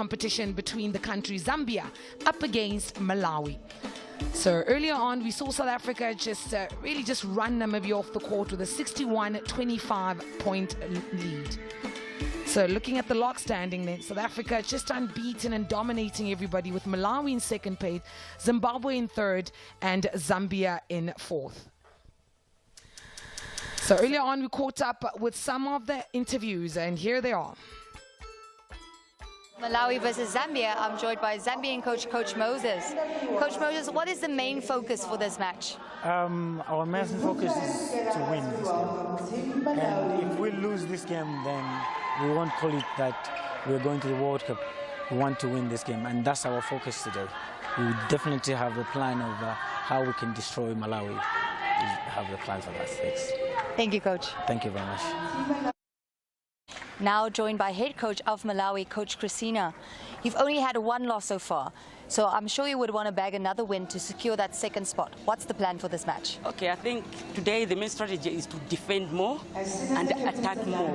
competition between the countries, Zambia up against Malawi. So earlier on, we saw South Africa really just run Namibia off the court with a 61-25 point lead. So looking at the log standing then, South Africa just unbeaten and dominating everybody, with Malawi in second place, Zimbabwe in third, and Zambia in fourth. So earlier on, we caught up with some of the interviews, and here they are. Malawi versus Zambia. I'm joined by Zambian coach, Coach Moses. Coach Moses, what is the main focus for this match? Our main focus is to win this game. And if we lose this game, then we won't call it that we're going to the World Cup. We want to win this game, and that's our focus today. We definitely have a plan of how we can destroy Malawi. We have the plan for that. Thanks. Thank you, Coach. Thank you very much. Now joined by head coach of Malawi, Coach Christina. You've only had one loss so far, so I'm sure you would want to bag another win to secure that second spot. What's the plan for this match? Okay, I think today the main strategy is to defend more and attack more.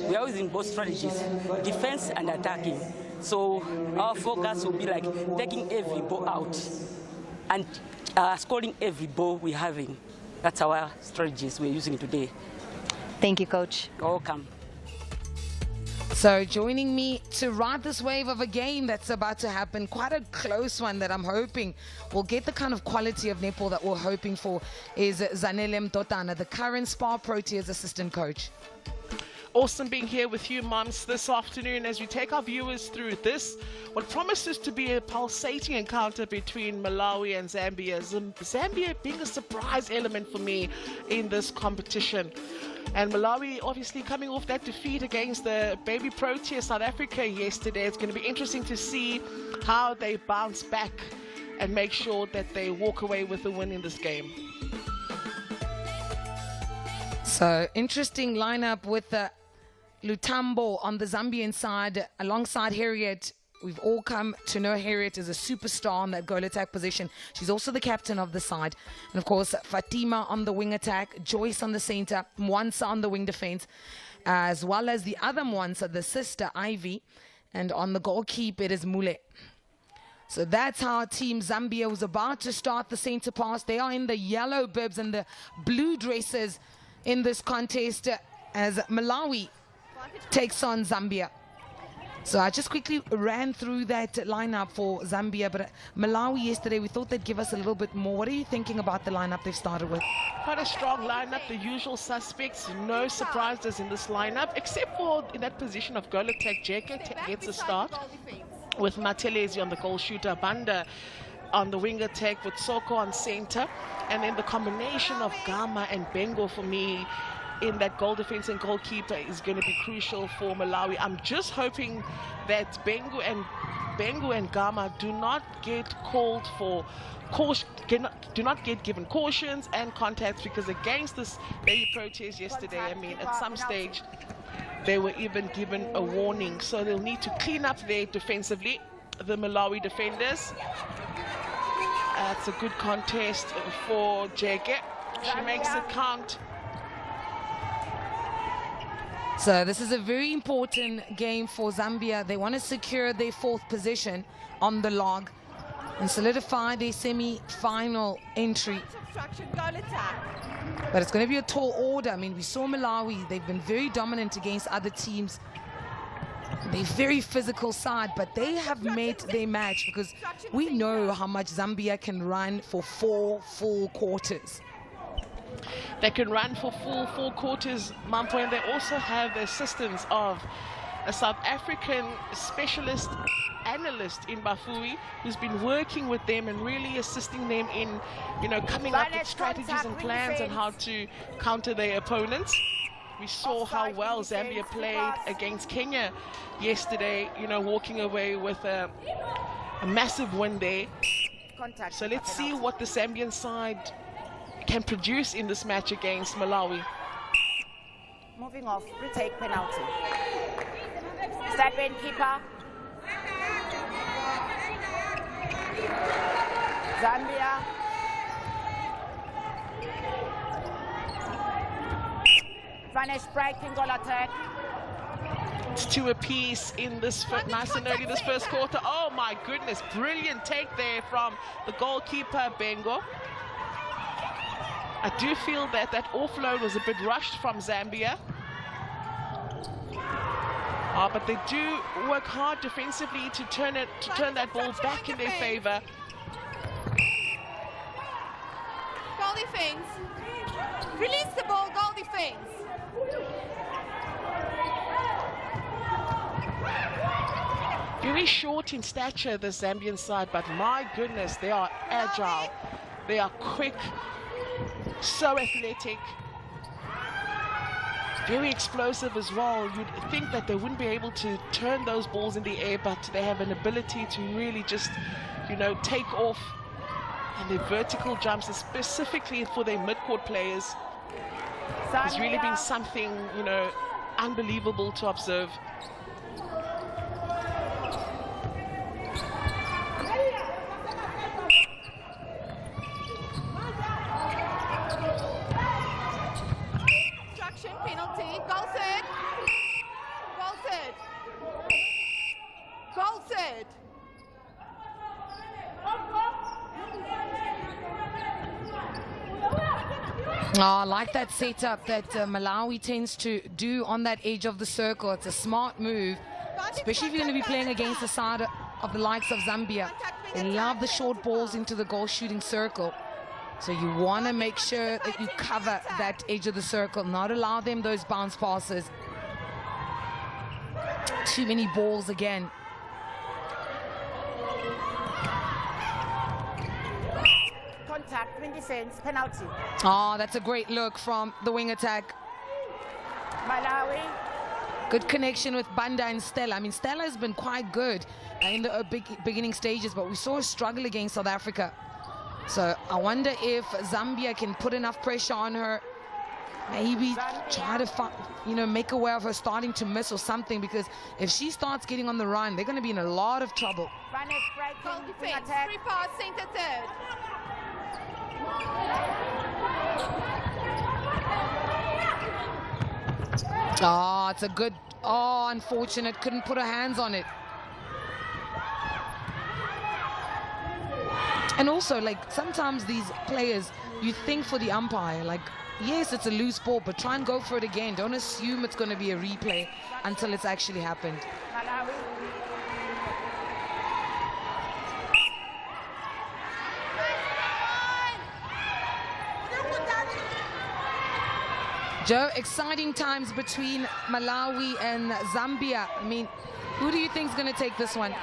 We are using both strategies, defense and attacking. So our focus will be like taking every ball out and scoring every ball we're having. That's our strategies we're using today. Thank you, Coach. Welcome. So joining me to ride this wave of a game that's about to happen, quite a close one that I'm hoping will get the kind of quality of netball that we're hoping for, is Zanele Mtotana, the current Spar Proteas assistant coach. Awesome being here with you, mums, this afternoon as we take our viewers through this, what promises to be a pulsating encounter between Malawi and Zambia. Zambia being a surprise element for me in this competition. And Malawi obviously coming off that defeat against the baby Protea South Africa yesterday. It's going to be interesting to see how they bounce back and make sure that they walk away with a win in this game. So interesting lineup with Lutambo on the Zambian side alongside Harriet. We've all come to know Harriet as a superstar on that goal attack position. She's also the captain of the side. And of course, Fatima on the wing attack, Joyce on the center, Mwansa on the wing defense, as well as the other Mwansa, the sister Ivy. And on the goalkeeper, it is Mule. So that's how Team Zambia was about to start the center pass. They are in the yellow bibs and the blue dresses in this contest as Malawi takes on Zambia. So I just quickly ran through that lineup for Zambia, but Malawi yesterday, we thought they'd give us a little bit more. What are you thinking about the lineup they've started with? Quite a strong lineup, the usual suspects, no surprises in this lineup, except for in that position of goal attack. Jeke gets a start with Matelezi on the goal shooter, Banda on the wing attack with Soko on center, and then the combination of Gama and Bengo for me in that goal defense and goalkeeper is going to be crucial for Malawi. I'm just hoping that Bengo and Gama do not get called for caution, do not get given cautions and contacts, because against this baby Proteas yesterday, I mean, at some stage they were even given a warning. So they'll need to clean up there defensively, the Malawi defenders. It's a good contest for Jeke. She makes it count. So this is a very important game for Zambia. They want to secure their fourth position on the log and solidify their semi-final entry. But it's going to be a tall order. I mean, we saw Malawi. They've been very dominant against other teams. They're very physical side, but they have made their match, because we know how much Zambia can run for 4 full quarters. They can run for full 4 quarters, Mampo, and they also have the assistance of a South African specialist analyst in Bafui, who's been working with them and really assisting them in, coming up with strategies and plans on how to counter their opponents. We saw how well Zambia played against Kenya yesterday, walking away with a massive win there. So let's see what the Zambian side can produce in this match against Malawi. Moving off, retake penalty. Step in, keeper. Zambia. Vanish breaking goal attack. It's 2 apiece in this nice and early this first quarter. Oh my goodness, brilliant take there from the goalkeeper Bengo. I do feel that that offload was a bit rushed from Zambia. But they do work hard defensively to turn that ball back in their favor. Goal defense. Release the ball, goal defense. Very short in stature, the Zambian side, but my goodness, they are agile. They are quick, so athletic. Very explosive as well. You'd think that they wouldn't be able to turn those balls in the air, but they have an ability to really just, you know, take off. And their vertical jumps, specifically for their mid-court players, has really been something, you know, unbelievable to observe. Penalty, goal third. Goal third. Goal third. Oh, I like that setup that Malawi tends to do on that edge of the circle. It's a smart move, especially if you're going to be playing against the side of the likes of Zambia. They love the short balls into the goal shooting circle. So you want to make sure that you cover that edge of the circle, not allow them those bounce passes. Too many balls again. Contact, win defense, penalty. Oh, that's a great look from the wing attack. Malawi. Good connection with Banda and Stella. I mean, Stella has been quite good in the beginning stages, but we saw her struggle against South Africa. So I wonder if Zambia can put enough pressure on her, maybe try to make aware of her starting to miss or something, because if she starts getting on the run, they're going to be in a lot of trouble. Goal defense, 3 pass, center third. Oh, it's a good, unfortunate, couldn't put her hands on it. And also, like, sometimes these players, you think for the umpire, like, yes, it's a loose ball, but try and go for it again. Don't assume it's going to be a replay until it's actually happened. Joe, exciting times between Malawi and Zambia. I mean, who do you think is going to take this one?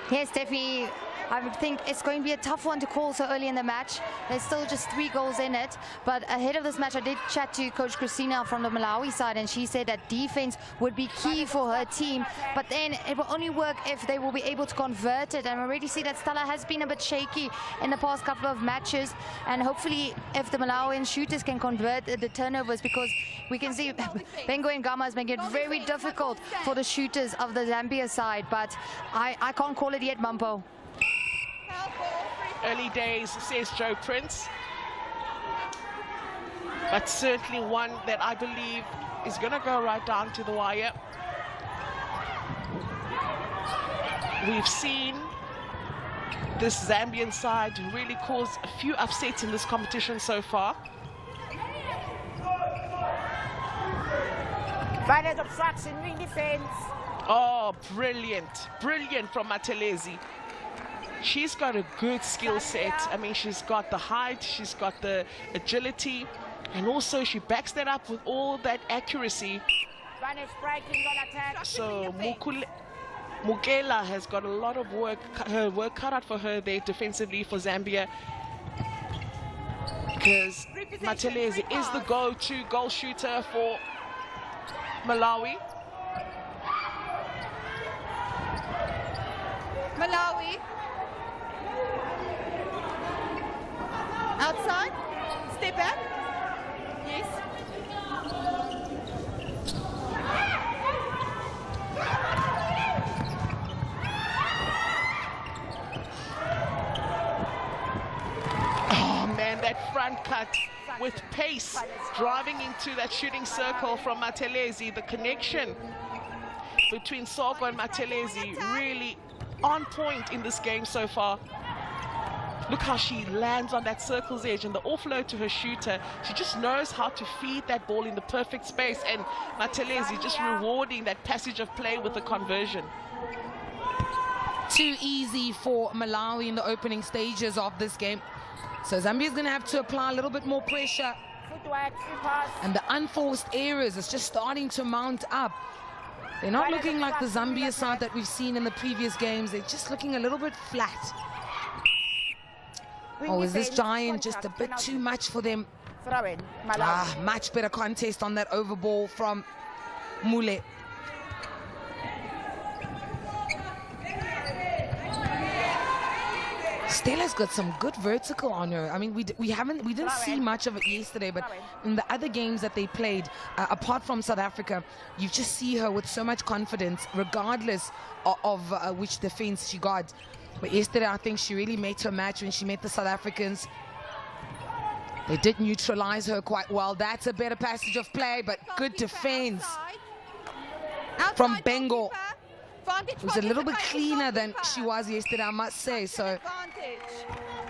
Yes, definitely. I would think it's going to be a tough one to call so early in the match. There's still just 3 goals in it. But ahead of this match, I did chat to Coach Christina from the Malawi side, and she said that defense would be key for her team. But then it will only work if they will be able to convert it. And we already see that Stella has been a bit shaky in the past couple of matches. And hopefully, if the Malawian shooters can convert the turnovers, because we can see Bengo and Gama is making it very difficult for the shooters of the Zambia side. But I can't call it yet, Mampo. Early days, says Joe Prince, but certainly one that I believe is going to go right down to the wire. We've seen this Zambian side really cause a few upsets in this competition so far. Final obstruction, wing defense. Oh, brilliant, brilliant from Matelezi. She's got a good skill set. I mean, she's got the height, she's got the agility, and also she backs that up with all that accuracy. So Mukela has got a lot of work cut out for her there defensively for Zambia, because Matelezi is the go-to goal shooter for Malawi. Malawi. Outside. Step back. Yes. Oh man, that front cut with pace, driving into that shooting circle from Matelezi. The connection between Soko and Matelezi really on point in this game so far. Look how she lands on that circle's edge and the offload to her shooter. She just knows how to feed that ball in the perfect space, and Matelezi just rewarding that passage of play with the conversion. Too easy for Malawi in the opening stages of this game. So Zambia is going to have to apply a little bit more pressure. Footwork, free pass. And the unforced errors is just starting to mount up. They're not looking like the Zambia side that we've seen in the previous games. They're just looking a little bit flat. Oh, is this giant just a bit too much for them? Throw in, Malawi. Much better contest on that over ball from Mule. Stella's got some good vertical on her. I mean, we didn't see much of it yesterday, but in the other games that they played, apart from South Africa, you just see her with so much confidence, regardless of which defense she got. But yesterday, I think she really made her match when she met the South Africans. They did neutralize her quite well. That's a better passage of play, but good defense from Bengal. Who's a little bit cleaner than she was yesterday, I must say. So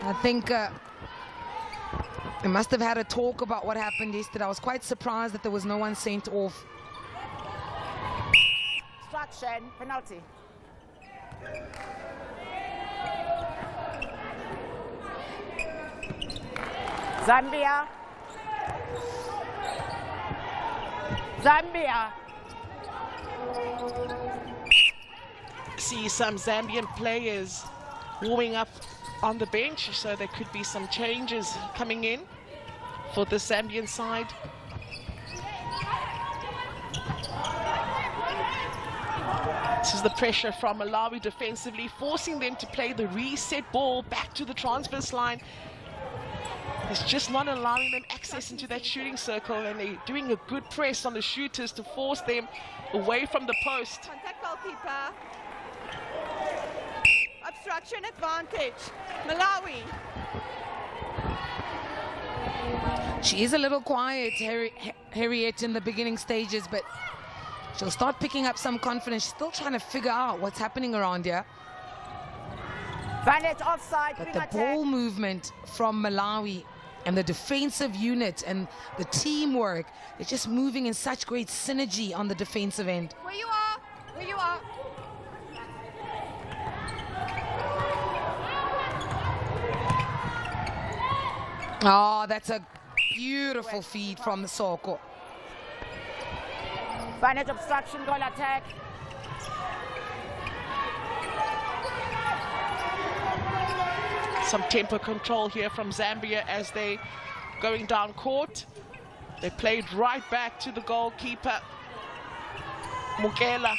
I think they must have had a talk about what happened yesterday. I was quite surprised that there was no one sent off. Distraction, penalty. Zambia. Zambia. See some Zambian players warming up on the bench, so there could be some changes coming in for the Zambian side. This is the pressure from Malawi defensively, forcing them to play the reset ball back to the transverse line. It's just not allowing them access into that shooting circle, and they're doing a good press on the shooters to force them away from the post. Contact goalkeeper. Obstruction advantage. Malawi. She is a little quiet, Harriet, in the beginning stages, but she'll start picking up some confidence. She's still trying to figure out what's happening around here. Vantage offside. But the ball movement from Malawi and the defensive unit and the teamwork, they're just moving in such great synergy on the defensive end. Where you are. Where you are. Oh, that's a beautiful feed from the Soko. Vantage obstruction, goal attack. Some tempo control here from Zambia as they going down court. They played right back to the goalkeeper, Mugela.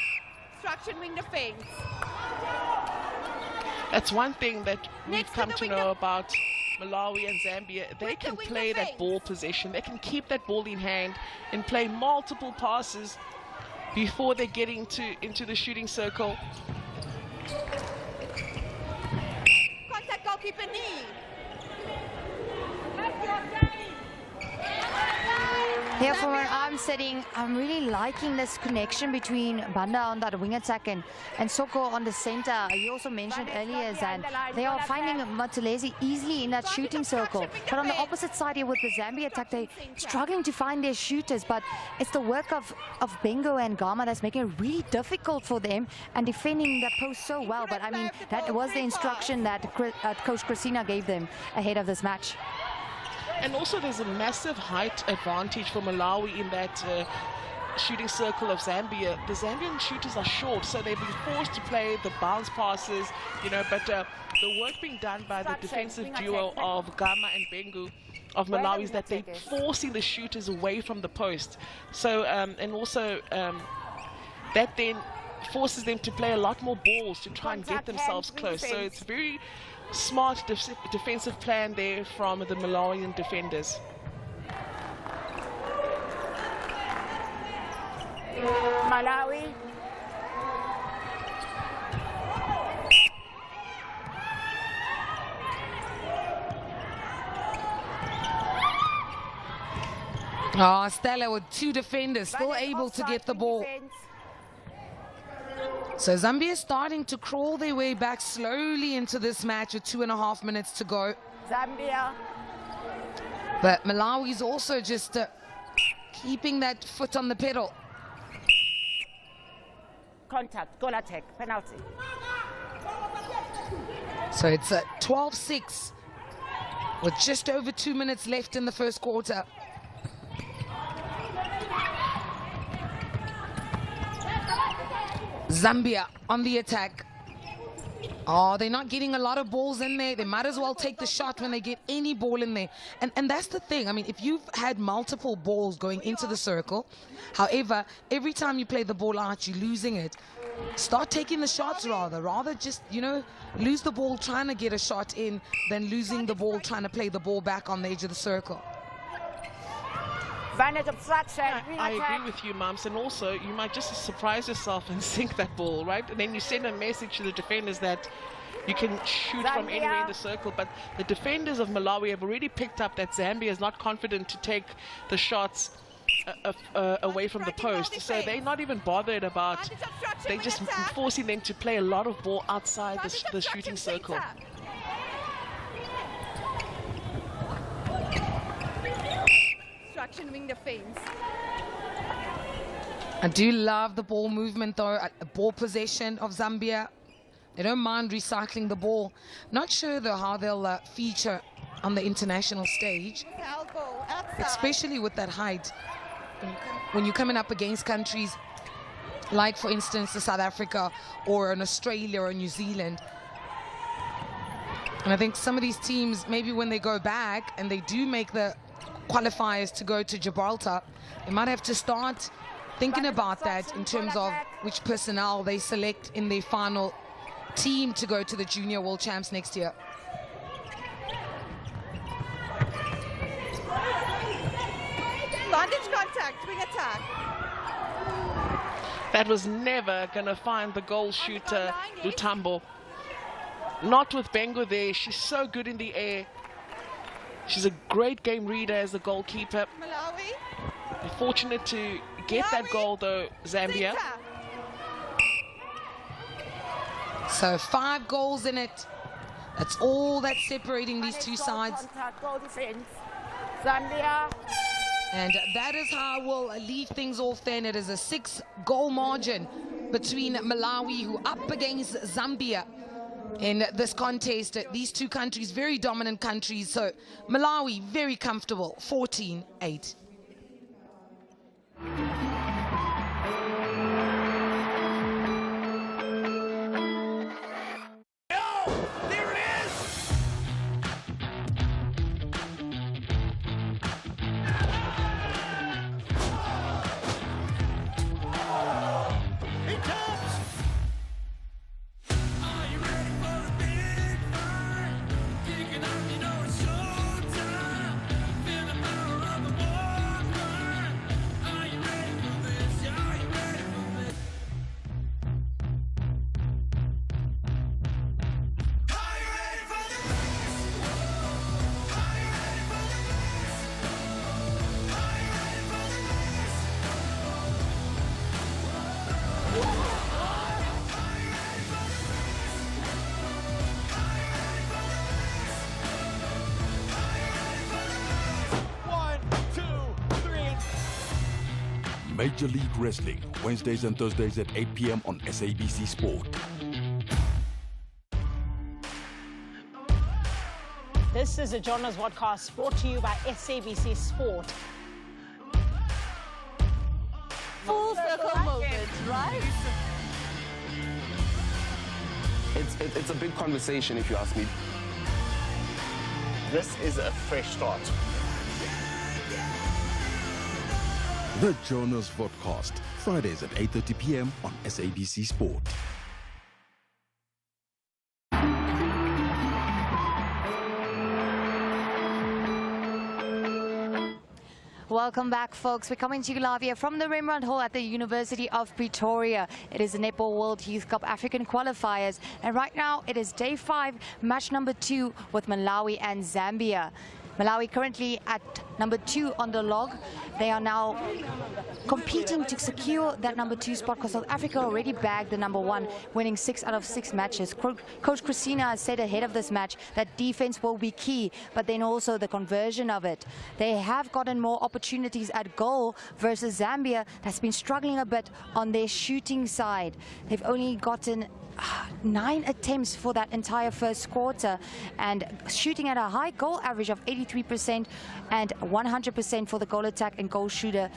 Obstruction wing defense. That's one thing that we've Next to come the to wing know about Malawi and Zambia. They With the can wing play that defense. ball possession. They can keep that ball in hand and play multiple passes before they get into the shooting circle. Contact goalkeeper knee. Here from where I'm sitting, I'm really liking this connection between Banda on that wing attack and Soko on the center. You also mentioned earlier that they are finding Matelezi easily in that shooting circle. But on the opposite side here with the Zambia attack, they're struggling to find their shooters. But it's the work of Bengo and Gama that's making it really difficult for them and defending that post so well. But I mean, that was the instruction that Coach Christina gave them ahead of this match. And also there's a massive height advantage for Malawi in that shooting circle of Zambia. The Zambian shooters are short, so they've been forced to play the bounce passes, you know, but the work being done by the defensive duo of Gama and Bengu of Malawi is that they're forcing the shooters away from the post. So, and also that then forces them to play a lot more balls to try and get themselves close. So it's very smart defensive plan there from the Malawian defenders. Malawi. Oh, Stella with two defenders, still Vantage able to offside, get the wing ball. defense. So Zambia is starting to crawl their way back slowly into this match with 2.5 minutes to go. Zambia. But Malawi's also just keeping that foot on the pedal. Contact. Goal attack. Penalty. So it's 12-6 with just over 2 minutes left in the first quarter. Zambia on the attack. Oh, they're not getting a lot of balls in there. They might as well take the shot when they get any ball in there. And that's the thing. I mean, if you've had multiple balls going into the circle, however, every time you play the ball out, you're losing it. Start taking the shots rather just, you know, lose the ball trying to get a shot in than losing the ball trying to play the ball back on the edge of the circle. Vantage obstruction. I agree with you, Mums, and also you might just surprise yourself and sink that ball, right? And then you send a message to the defenders that you can shoot from anywhere in the circle, but the defenders of Malawi have already picked up that Zambia is not confident to take the shots away from the post, so they're not even bothered about, they're just forcing them to play a lot of ball outside the shooting circle. Wing defense. I do love the ball movement though, ball possession of Zambia. They don't mind recycling the ball. Not sure though how they'll feature on the international stage, especially with that height. When you're coming up against countries like, for instance, South Africa or an Australia or New Zealand. And I think some of these teams, maybe when they go back and they do make the qualifiers to go to Gibraltar, they might have to start thinking about that in terms of which personnel they select in their final team to go to the Junior World Champs next year. Vantage contact, wing attack. That was never going to find the goal shooter, Lutambo. Not with Bengo there. She's so good in the air. She's a great game reader as the goalkeeper. Malawi. They're fortunate to get that goal though, Zambia. So 5 goals in it. That's all that's separating these two sides. Contact. Goal defense. Zambia. And that is how we'll leave things off then. It is a 6-goal margin between Malawi, who up against Zambia in this contest. These two countries, very dominant countries. So Malawi, very comfortable, 14-8. Major League Wrestling, Wednesdays and Thursdays at 8 p.m. on SABC Sport. This is a Jonas Vodcast brought to you by SABC Sport. Full circle moment, right? It's a big conversation, if you ask me. This is a fresh start. The Jonas Vodcast, Fridays at 8:30 p.m. on SABC Sport. Welcome back, folks. We're coming to you live here from the Rembrandt Hall at the University of Pretoria. It is the Netball World Youth Cup African qualifiers. And right now, it is day 5, match number 2 with Malawi and Zambia. Malawi currently at number 2 on the log. They are now competing to secure that number 2 spot because South Africa already bagged the number 1, winning 6 out of 6 matches. Coach Christina has said ahead of this match that defense will be key, but then also the conversion of it. They have gotten more opportunities at goal versus Zambia that's been struggling a bit on their shooting side. They've only gotten 9 attempts for that entire first quarter and shooting at a high goal average of 83% and 100% for the goal attack and goal shooter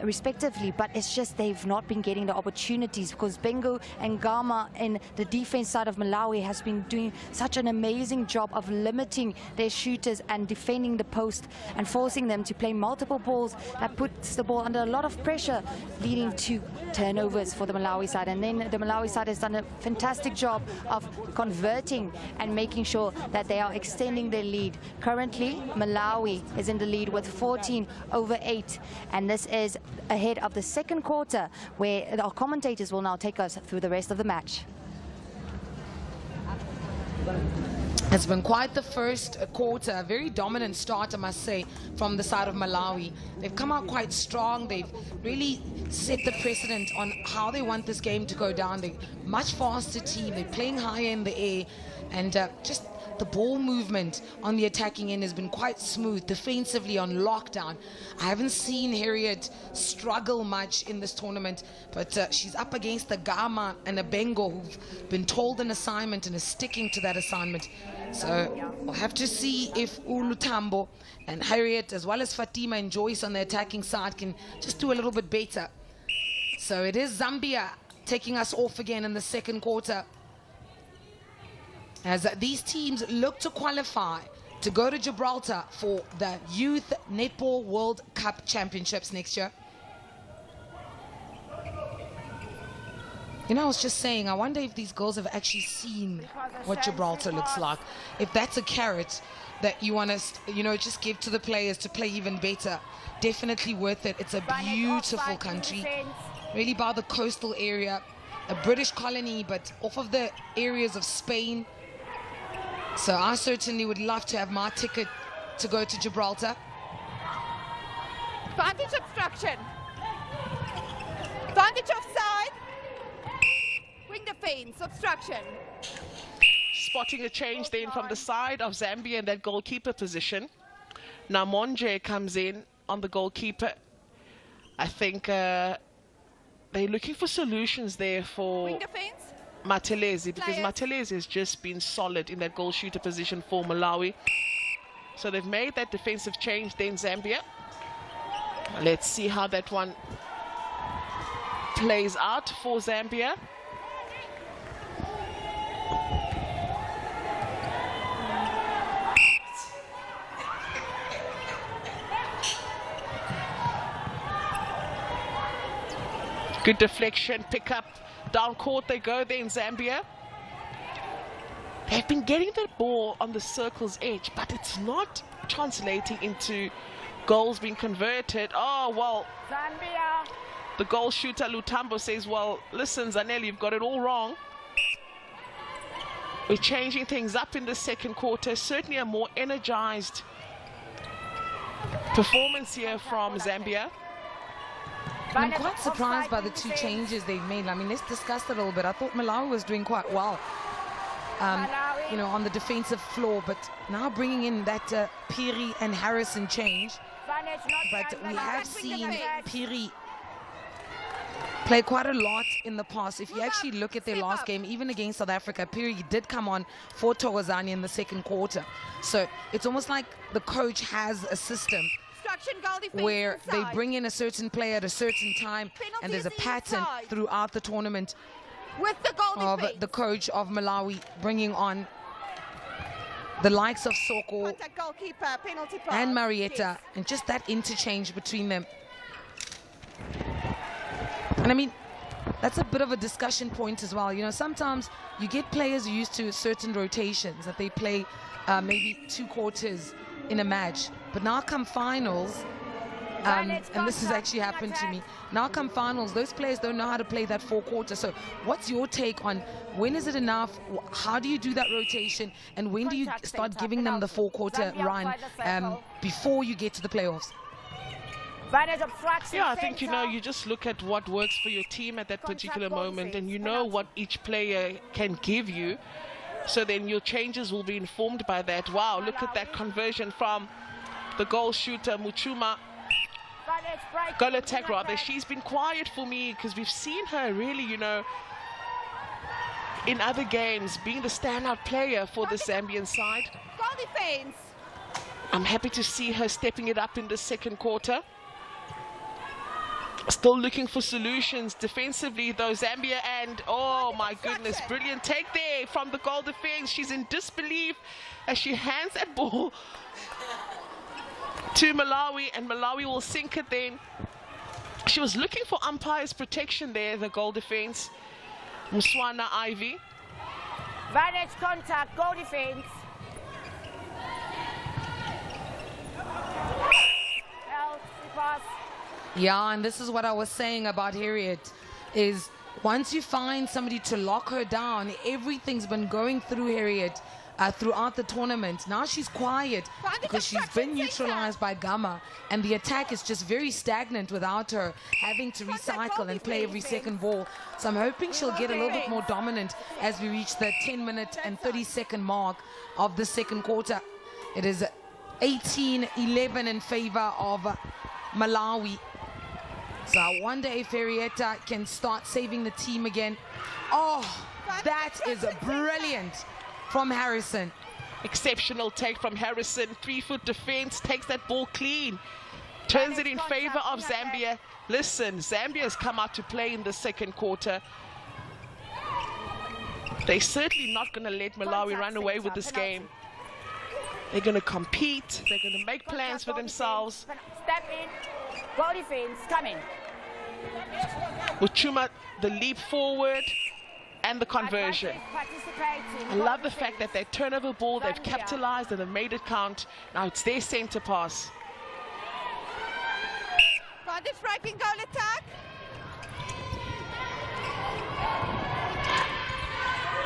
respectively, but it's just they've not been getting the opportunities because Bengu and Gama in the defense side of Malawi has been doing such an amazing job of limiting their shooters and defending the post and forcing them to play multiple balls that puts the ball under a lot of pressure, leading to turnovers for the Malawi side. And then the Malawi side has done a fantastic job of converting and making sure that they are extending their lead. Currently, Malawi is in the lead with 14/8, and this is ahead of the second quarter, where our commentators will now take us through the rest of the match. It's been quite the first quarter, a very dominant start, I must say, from the side of Malawi. They've come out quite strong. They've really set the precedent on how they want this game to go down. They're a much faster team. They're playing higher in the air, and just the ball movement on the attacking end has been quite smooth, defensively on lockdown. I haven't seen Harriet struggle much in this tournament, but she's up against the Gama and the Bengo who've been told an assignment and is sticking to that assignment. So we'll have to see if Ulutambo and Harriet, as well as Fatima and Joyce on the attacking side, can just do a little bit better. So it is Zambia taking us off again in the second quarter, as these teams look to qualify to go to Gibraltar for the Youth Netball World Cup Championships next year. You know, I was just saying, I wonder if these girls have actually seen what Gibraltar looks like. If that's a carrot that you want to, you know, just give to the players to play even better, definitely worth it. It's a beautiful country, really by the coastal area, a British colony, but off of the areas of Spain. So I certainly would love to have my ticket to go to Gibraltar. Advantage obstruction. Advantage offside. Wing defense, obstruction. Spotting a change then from the side of Zambia in that goalkeeper position. Now Monje comes in on the goalkeeper. I think they're looking for solutions there for Wing defense. Matelezi, because Matelezi has just been solid in that goal shooter position for Malawi. So they've made that defensive change then Zambia. Let's see how that one plays out for Zambia. Good deflection, pick up. Down court they go there in Zambia. They've been getting the ball on the circle's edge, but it's not translating into goals being converted. Oh, well, Zambia. the goal shooter Lutambo says, well, listen, Zanelli, you've got it all wrong. We're changing things up in the second quarter. Certainly a more energized performance here from Zambia. I'm quite surprised by the 2 changes they've made. I mean, let's discuss that a little bit. I thought Malawi was doing quite well, you know, on the defensive floor, but now bringing in that Piri and Harrison change. But we have seen Piri play quite a lot in the past. If you actually look at their last game, even against South Africa, Piri did come on for Togozani in the second quarter. So it's almost like the coach has a system where they bring in a certain player at a certain time, and there's a pattern throughout the tournament with the goal of the coach of Malawi bringing on the likes of Soko and Marietta, and just that interchange between them. And I mean, that's a bit of a discussion point as well. You know, sometimes you get players used to certain rotations, that they play maybe 2 quarters in a match, but now come finals, and this has actually happened to me. Now come finals, those players don't know how to play that 4 quarter. So what's your take on when is it enough? How do you do that rotation? And when do you start giving them the 4 quarter run before you get to the playoffs? Yeah, I think, you just look at what works for your team at that particular moment, and you know what each player can give you. So then your changes will be informed by that. Wow, look at that conversion from the goal shooter, Muchuma. Goal attack, rather. She's been quiet for me because we've seen her really, in other games, being the standout player for the Zambian side. Goal defense. I'm happy to see her stepping it up in the second quarter. Still looking for solutions defensively, though, Zambia, and oh my goodness, brilliant take there from the goal defense. She's in disbelief as she hands that ball to Malawi, and Malawi will sink it then. She was looking for umpire's protection there, the goal defense. Muswana Ivy. Vantage contact, goal defense. Pass. Yeah, and this is what I was saying about Harriet, is once you find somebody to lock her down, everything's been going through Harriet throughout the tournament. Now she's quiet because she's been neutralized by Gamma, and the attack is just very stagnant without her having to recycle and play every second ball. So I'm hoping she'll get a little bit more dominant as we reach the 10-minute and 30-second mark of the second quarter. It is 18-11 in favor of Malawi. So I wonder if Henrietta can start saving the team again. Oh, that is brilliant from Harrison. Exceptional take from Harrison. 3-foot defense, takes that ball clean. Turns it in favor of Zambia. Listen, Zambia has come out to play in the second quarter. They're certainly not going to let Malawi run away with this game. They're going to compete. They're going to make plans for themselves. Step in. Goal defense coming. Muchuma, the leap forward and the conversion. I love the fact that they turnover ball, they've capitalized and they've made it count. Now it's their center pass. Vantage breaking goal attack.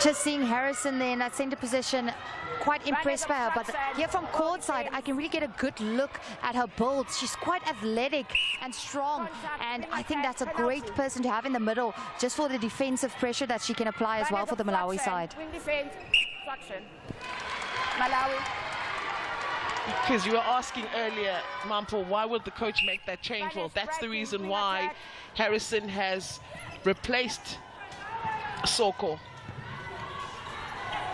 Just seeing Harrison there in that center position, quite impressed by her. But here from court side, I can really get a good look at her build. She's quite athletic and strong, and I think that's a great person to have in the middle, just for the defensive pressure that she can apply as well for the Malawi side. Wing defense, Malawi. Because you were asking earlier, Mampo, why would the coach make that change? Well, that's the reason why Harrison has replaced Soko.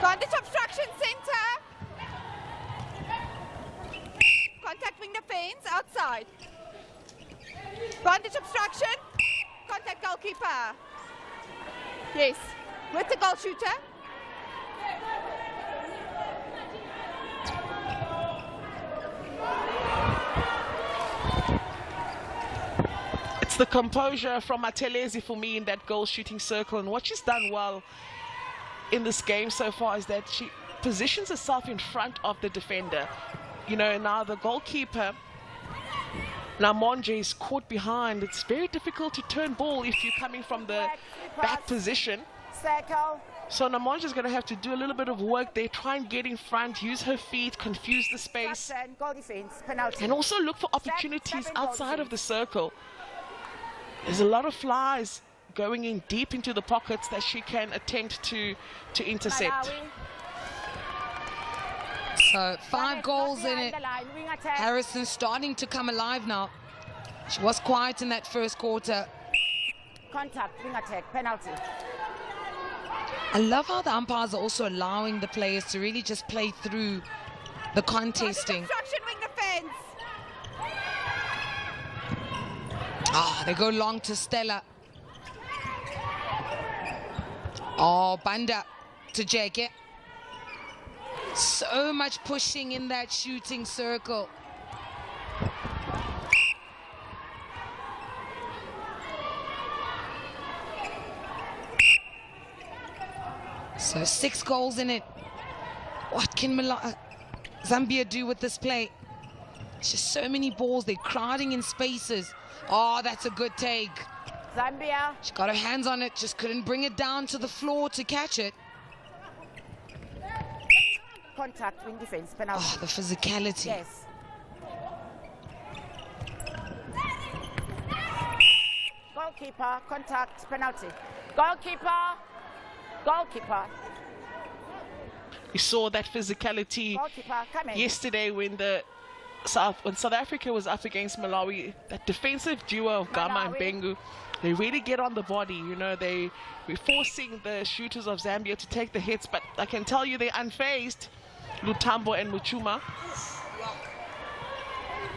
Vantage obstruction center. Contact wing defense outside. Vantage obstruction. Contact goalkeeper. Yes, with the goal shooter. It's the composure from Matelezi for me in that goal shooting circle, and what she's done well in this game so far is that she positions herself in front of the defender. Now the goalkeeper, Lamonje, is caught behind. It's very difficult to turn ball if you're coming from the back position. So Lamonje is going to have to do a little bit of work there, try and get in front, use her feet, confuse the space, and also look for opportunities outside of the circle. There's a lot of flies going in deep into the pockets that she can attempt to intercept. So 5 goals in it. Harrison starting to come alive now. She was quiet in that first quarter. Contact, wing attack, penalty. I love how the umpires are also allowing the players to really just play through the contesting. Obstruction wing defense. They go long to Stella. Oh, Banda to Jake. So much pushing in that shooting circle. So 6 goals in it. What can Zambia do with this play? There's just so many balls. They're crowding in spaces. Oh, that's a good take. Zambia. She got her hands on it, just couldn't bring it down to the floor to catch it. Contact, wing defense, penalty. Oh, the physicality. Yes. Goalkeeper, contact, penalty. Goalkeeper, goalkeeper. We saw that physicality Goalkeeper, come in. yesterday when South Africa was up against Malawi. That defensive duo of Gama and Bengu, they really get on the body. You know, we're forcing the shooters of Zambia to take the hits, but I can tell you they're unfazed. Lutambo and Muchuma.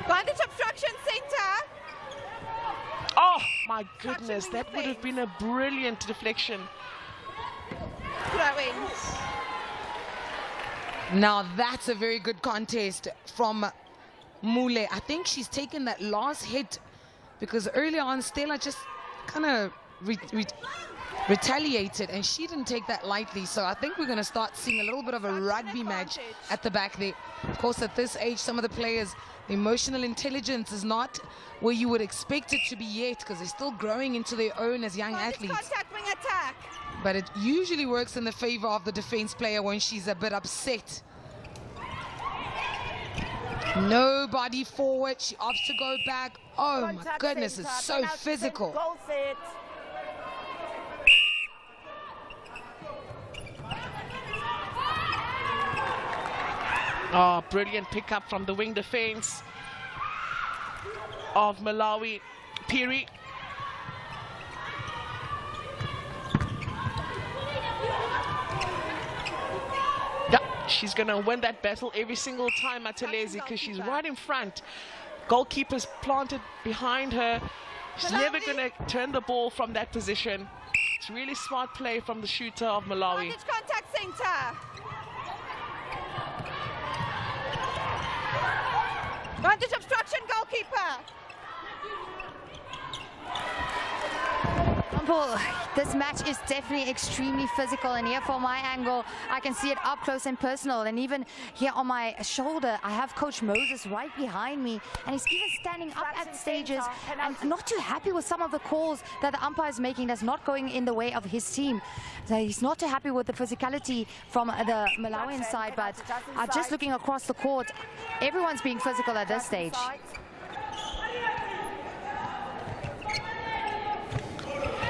Bandage obstruction center. Oh my goodness, that would have been a brilliant deflection. Throwing. Now that's a very good contest from Mule. I think she's taken that last hit because earlier on Stella just kind of retaliated and she didn't take that lightly. So I think we're going to start seeing a little bit of a rugby match at the back there. Of course, at this age, some of the players, the emotional intelligence is not where you would expect it to be yet because they're still growing into their own as young athletes. Contact, wing attack. But it usually works in the favor of the defense player when she's a bit upset. Nobody forward. She opts to go back. Oh my goodness, it's so physical. Goal set. Oh, brilliant pickup from the wing defense of Malawi. Piri. Yeah, she's going to win that battle every single time, Matelezi, because she's right in front. Goalkeeper's planted behind her. She's never going to turn the ball from that position. It's really smart play from the shooter of Malawi. Bandage contact center. Bandage obstruction goalkeeper. This match is definitely extremely physical, and here from my angle I can see it up close and personal, and even here on my shoulder I have Coach Moses right behind me, and he's even standing up at stages and not too happy with some of the calls that the umpire is making that's not going in the way of his team. So he's not too happy with the physicality from the Malawian side, but just looking across the court, everyone's being physical at this stage.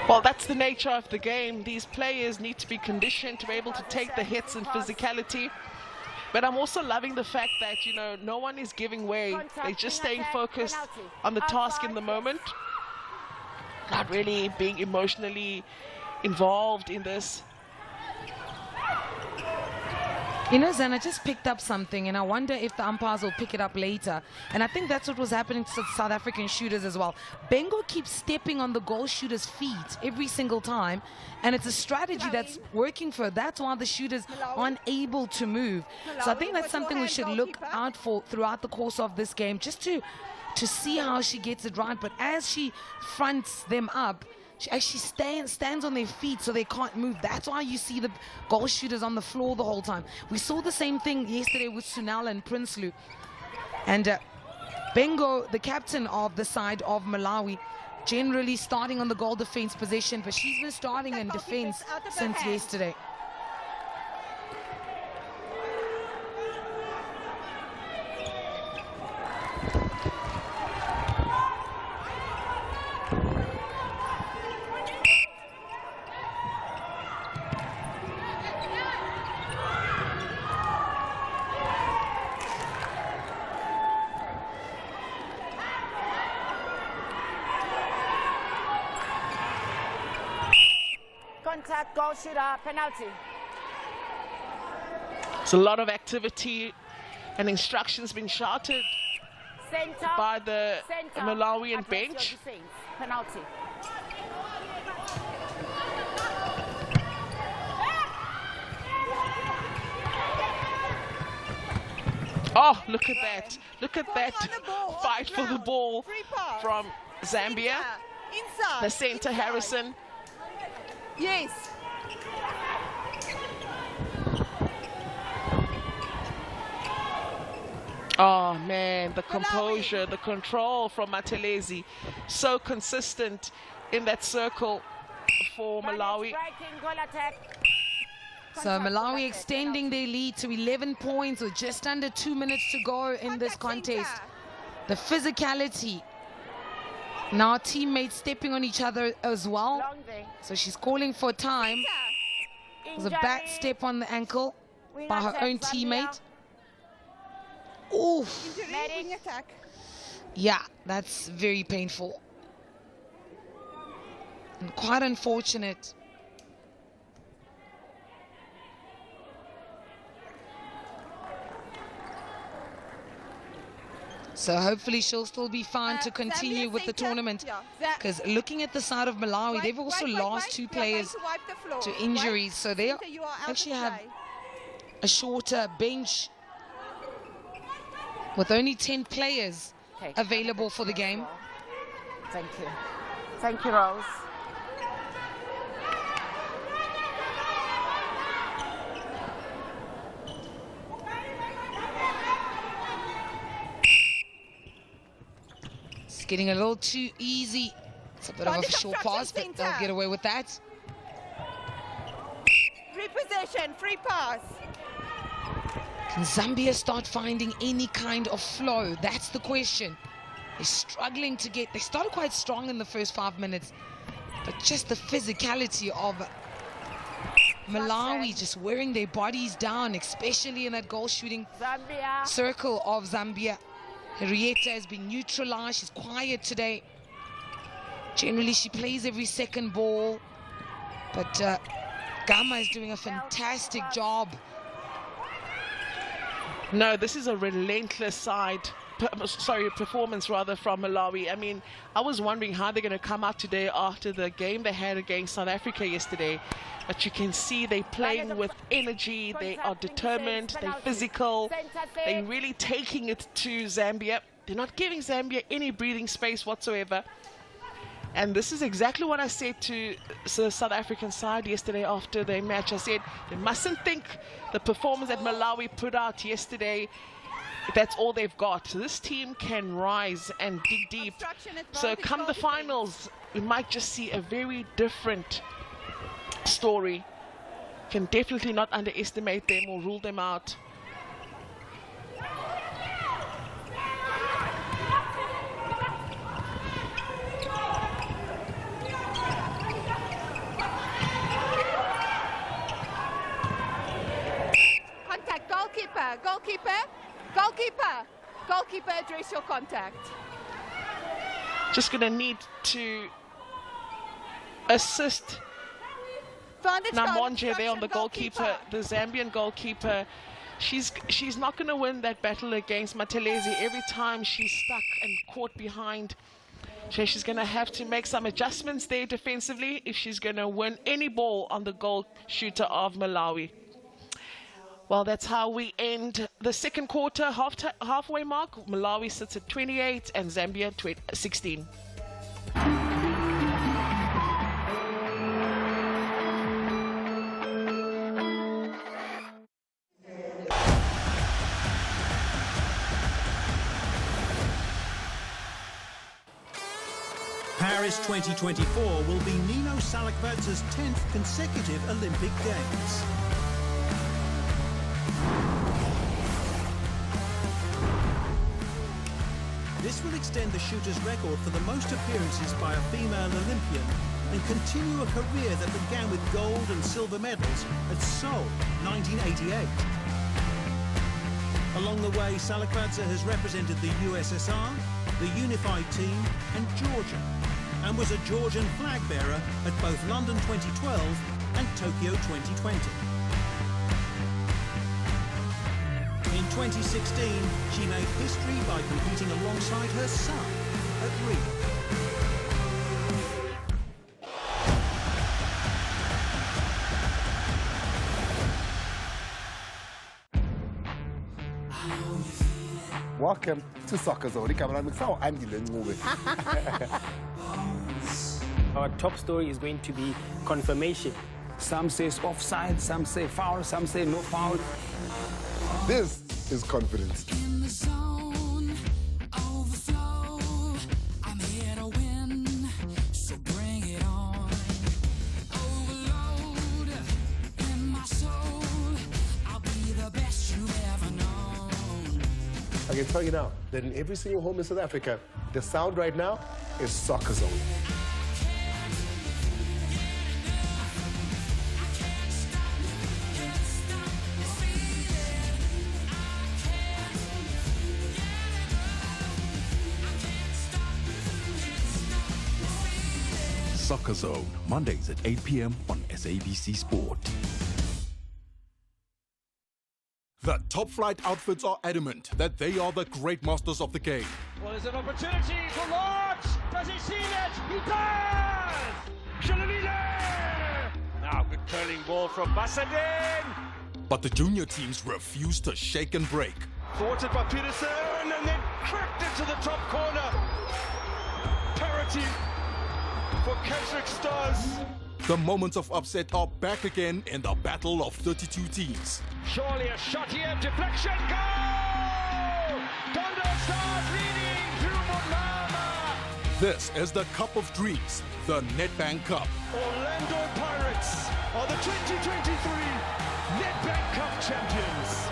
Well, that's the nature of the game. These players need to be conditioned to be able to take the hits and physicality. But I'm also loving the fact that, you know, no one is giving way. They're just staying focused on the task in the moment. Not really being emotionally involved in this. You know, Zan, I just picked up something and I wonder if the umpires will pick it up later. And I think that's what was happening to South African shooters as well. Bengo keeps stepping on the goal shooter's feet every single time. And it's a strategy that's working for her. That's why the shooters aren't able to move. So I think that's something we should look out for throughout the course of this game, just to see how she gets it right. But as she fronts them up, she actually stands on their feet so they can't move. That's why you see the goal shooters on the floor the whole time. We saw the same thing yesterday with Sunala and Prinsloo. And Bengo, the captain of the side of Malawi, generally starting on the goal defense position, but she's been starting in defense since yesterday. Contact, goal shooter, penalty. There's a lot of activity and instructions being shouted Center, by the center, Malawian address bench. your defense. Penalty. Oh, look at that. Look at that fight for the ball from Zambia. Inside. The center, Harrison. Yes. Oh man, the composure, the control from Matelezi, so consistent in that circle for Malawi. Striking, goal attack. So Malawi extending their lead to 11 points with just under 2 minutes to go in this contest. The physicality. Now teammates stepping on each other as well. Long thing. So she's calling for time. It was a bad step on the ankle by her own teammate. Oof. Wing attack. Yeah, that's very painful. And quite unfortunate. So hopefully she'll still be fine to continue Zambia with the center. tournament. Yeah, Because looking at the side of Malawi, they've also lost 2 players to injuries. So they actually have a shorter bench with only 10 players available for the game. Thank you. Thank you, Rose. It's getting a little too easy. It's a bit of a short pass, but they'll get away with that. Repossession, free pass. Can Zambia start finding any kind of flow? That's the question. They're struggling to get... They started quite strong in the first 5 minutes, but just the physicality of Malawi just wearing their bodies down, especially in that goal-shooting circle of Zambia. Henrietta has been neutralized. She's quiet today. Generally, she plays every second ball, but Gama is doing a fantastic job. No, this is a relentless performance rather from Malawi. I mean, I was wondering how they're going to come out today after the game they had against South Africa yesterday. But you can see they're playing with energy, they are determined, they're physical, they're really taking it to Zambia. They're not giving Zambia any breathing space whatsoever. And this is exactly what I said to the South African side yesterday after the match. I said they mustn't think the performance that Malawi put out yesterday, that's all they've got. So this team can rise and dig deep. So come the finals, we might just see a very different story. Can definitely not underestimate them or rule them out. Contact, goalkeeper, goalkeeper, goalkeeper, goalkeeper, address your contact. Just gonna need to assist Namonje there on the goalkeeper, the Zambian goalkeeper. She's not going to win that battle against Matelezi. Every time she's stuck and caught behind, so she's going to have to make some adjustments there defensively if she's going to win any ball on the goal shooter of Malawi. Well, that's how we end the second quarter, halfway mark. Malawi sits at 28 and Zambia 16. Paris 2024 will be Nino Salakvadze's 10th consecutive Olympic Games. This will extend the shooter's record for the most appearances by a female Olympian and continue a career that began with gold and silver medals at Seoul 1988. Along the way, Salakvadze has represented the USSR, the Unified Team and Georgia, and was a Georgian flag bearer at both London 2012 and Tokyo 2020. In 2016, she made history by competing alongside her son at Rio. Welcome to Soccer Zone. Our top story is going to be confirmation. Some say offside, some say foul, some say no foul. This is confidence. In the zone, overflow. I'm here to win, so bring it on. Overload in my soul. I'll be the best you've ever known. I can tell you now that in every single home in South Africa, the sound right now is Soccer Zone. Soccer Zone, Mondays at 8 p.m. on SABC Sport. The top flight outfits are adamant that they are the great masters of the game. Well, there's an opportunity for Lodge. Does he see it? He does! Shalalile! Now, good curling ball from Basadin. But the junior teams refuse to shake and break. Thwarted by Peterson and then cracked into the top corner. Parity for Keswick Stars. The moments of upset are back again in the battle of 32 teams. Surely a shot here, deflection, goal! Tondo Stars leading through Mulama. This is the Cup of Dreams, the Nedbank Cup. Orlando Pirates are the 2023 Nedbank Cup champions.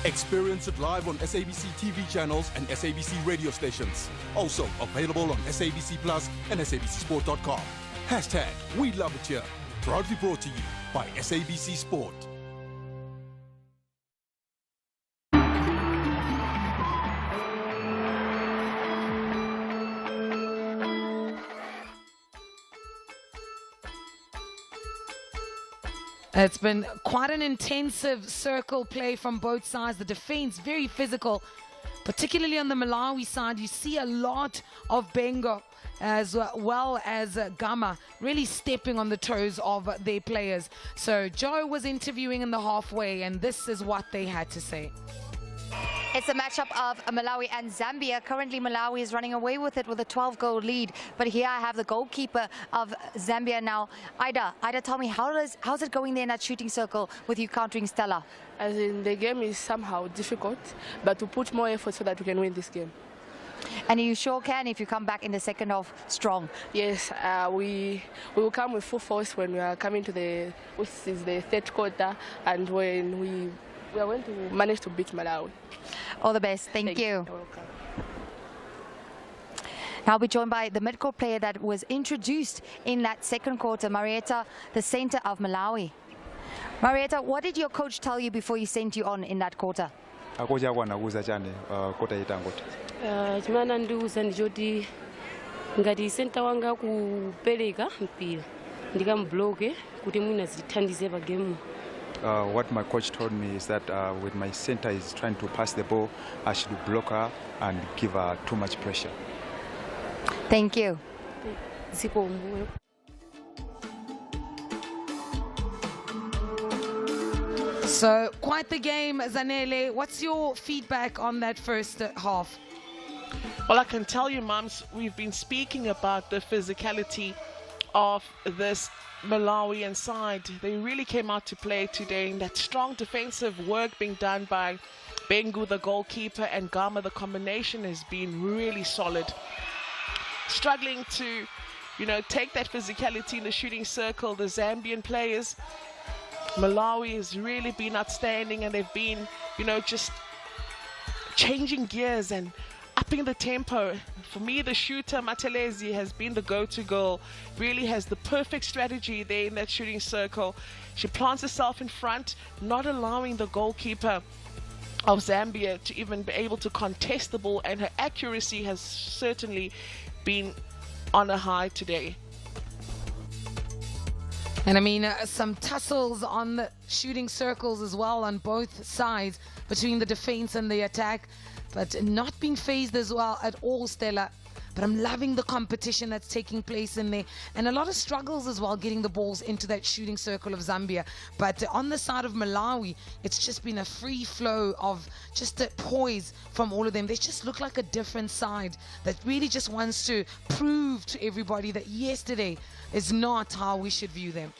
Experience it live on SABC TV channels and SABC radio stations. Also available on SABC Plus and SABCSport.com. Hashtag We Love It Here. Proudly brought to you by SABC Sport. It's been quite an intensive circle play from both sides. The defense very physical, particularly on the Malawi side. You see a lot of Bengo as well as Gama really stepping on the toes of their players. So Joe was interviewing in the halfway, and this is what they had to say. It's a matchup of Malawi and Zambia. Currently, Malawi is running away with it with a 12-goal lead. But here I have the goalkeeper of Zambia now. Ida, tell me, how's it going there in that shooting circle with you countering Stella? As in, the game is somehow difficult, but to put more effort so that we can win this game. And you sure can if you come back in the second half strong. Yes, we will come with full force when we are coming to which is the third quarter, and when we are going to manage to beat Malawi. All the best. Thank you. You're welcome. Now we're joined by the mid-court player that was introduced in that second quarter, Marietta, the center of Malawi. Marietta, what did your coach tell you before he sent you on in that quarter? Chimana ndiuza ndichoti ngati center wanga kupereka mpira ndikamubloke kuti mwina zithandize pa game. What my coach told me is that when my center is trying to pass the ball, I should block her and give her too much pressure. Thank you. So, quite the game, Zanele. What's your feedback on that first half? Well, I can tell you, Mums, we've been speaking about the physicality of this Malawian side. They really came out to play today in that strong defensive work being done by Bengu, the goalkeeper, and Gama. The combination has been really solid. Struggling to, take that physicality in the shooting circle, the Zambian players. Malawi has really been outstanding, and they've been, just changing gears and upping the tempo. For me, the shooter, Matelezi, has been the go-to girl. Really has the perfect strategy there in that shooting circle. She plants herself in front, not allowing the goalkeeper of Zambia to even be able to contest the ball, and her accuracy has certainly been on a high today. And I mean, some tussles on the shooting circles as well on both sides between the defense and the attack, but not being phased as well at all, Stella. But I'm loving the competition that's taking place in there, and a lot of struggles as well getting the balls into that shooting circle of Zambia. But on the side of Malawi, it's just been a free flow of just a poise from all of them. They just look like a different side that really just wants to prove to everybody that yesterday is not how we should view them.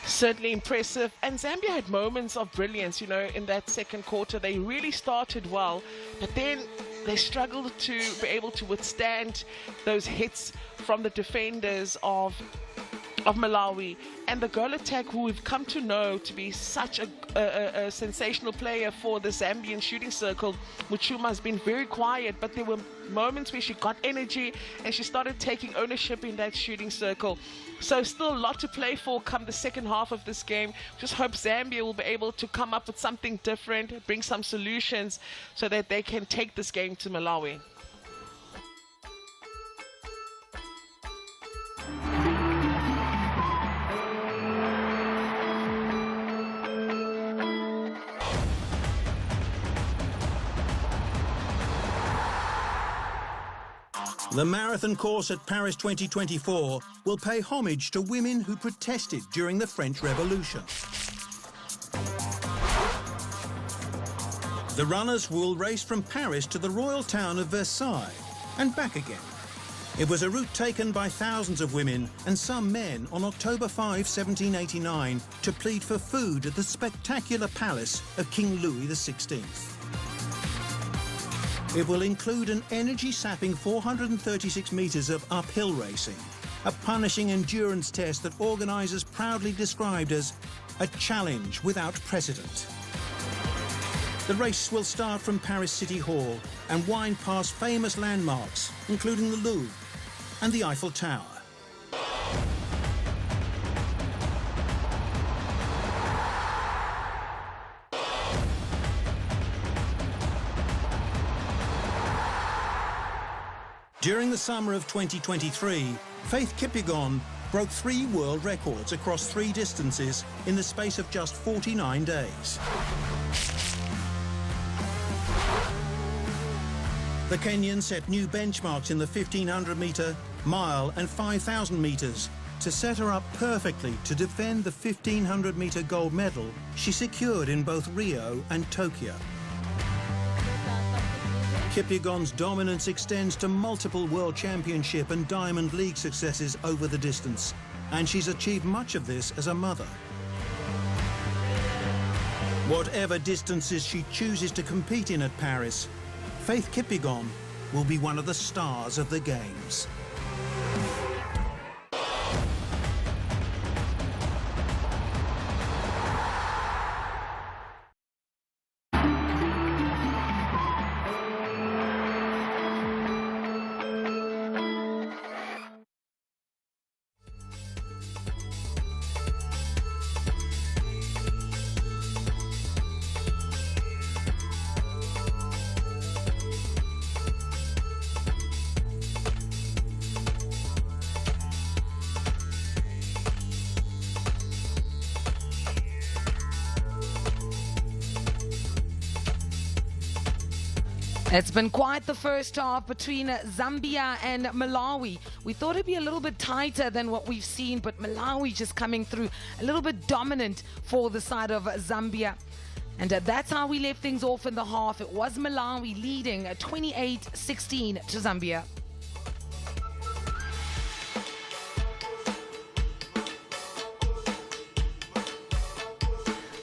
Certainly impressive. And Zambia had moments of brilliance, you know, in that second quarter. They really started well, but then they struggled to be able to withstand those hits from the defenders of Malawi. And the goal attack, who we've come to know to be such a sensational player for the Zambian shooting circle, Muchuma, has been very quiet, but there were moments where she got energy and she started taking ownership in that shooting circle. So still a lot to play for come the second half of this game. Just hope Zambia will be able to come up with something different, bring some solutions so that they can take this game to Malawi. The marathon course at Paris 2024 will pay homage to women who protested during the French Revolution. The runners will race from Paris to the royal town of Versailles and back again. It was a route taken by thousands of women and some men on October 5, 1789, to plead for food at the spectacular palace of King Louis XVI. It will include an energy-sapping 436 metres of uphill racing, a punishing endurance test that organisers proudly described as a challenge without precedent. The race will start from Paris City Hall and wind past famous landmarks, including the Louvre and the Eiffel Tower. During the summer of 2023, Faith Kipyegon broke 3 world records across 3 distances in the space of just 49 days. The Kenyan set new benchmarks in the 1,500-metre, mile and 5,000 metres to set her up perfectly to defend the 1,500-metre gold medal she secured in both Rio and Tokyo. Kipyegon's dominance extends to multiple World Championship and Diamond League successes over the distance, and she's achieved much of this as a mother. Whatever distances she chooses to compete in at Paris, Faith Kipyegon will be one of the stars of the Games. It's been quite the first half between Zambia and Malawi. We thought it'd be a little bit tighter than what we've seen, but Malawi just coming through a little bit dominant for the side of Zambia. And that's how we left things off in the half. It was Malawi leading 28-16 to Zambia.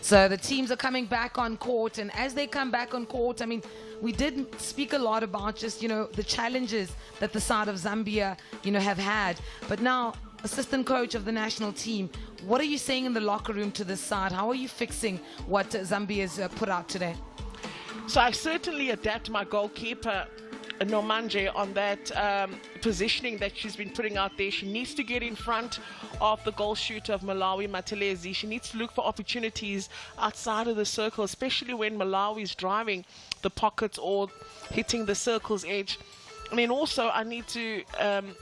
So the teams are coming back on court, and as they come back on court, I mean, we did speak a lot about just, you know, the challenges that the side of Zambia, you know, have had. But now, assistant coach of the national team, what are you saying in the locker room to this side? How are you fixing what Zambia's put out today? So I certainly adapt my goalkeeper, Nomanje, on that positioning that she's been putting out there. She needs to get in front of the goal shooter of Malawi, Matelezi. She needs to look for opportunities outside of the circle, especially when Malawi is driving the pockets or hitting the circle's edge. I mean, also, I need to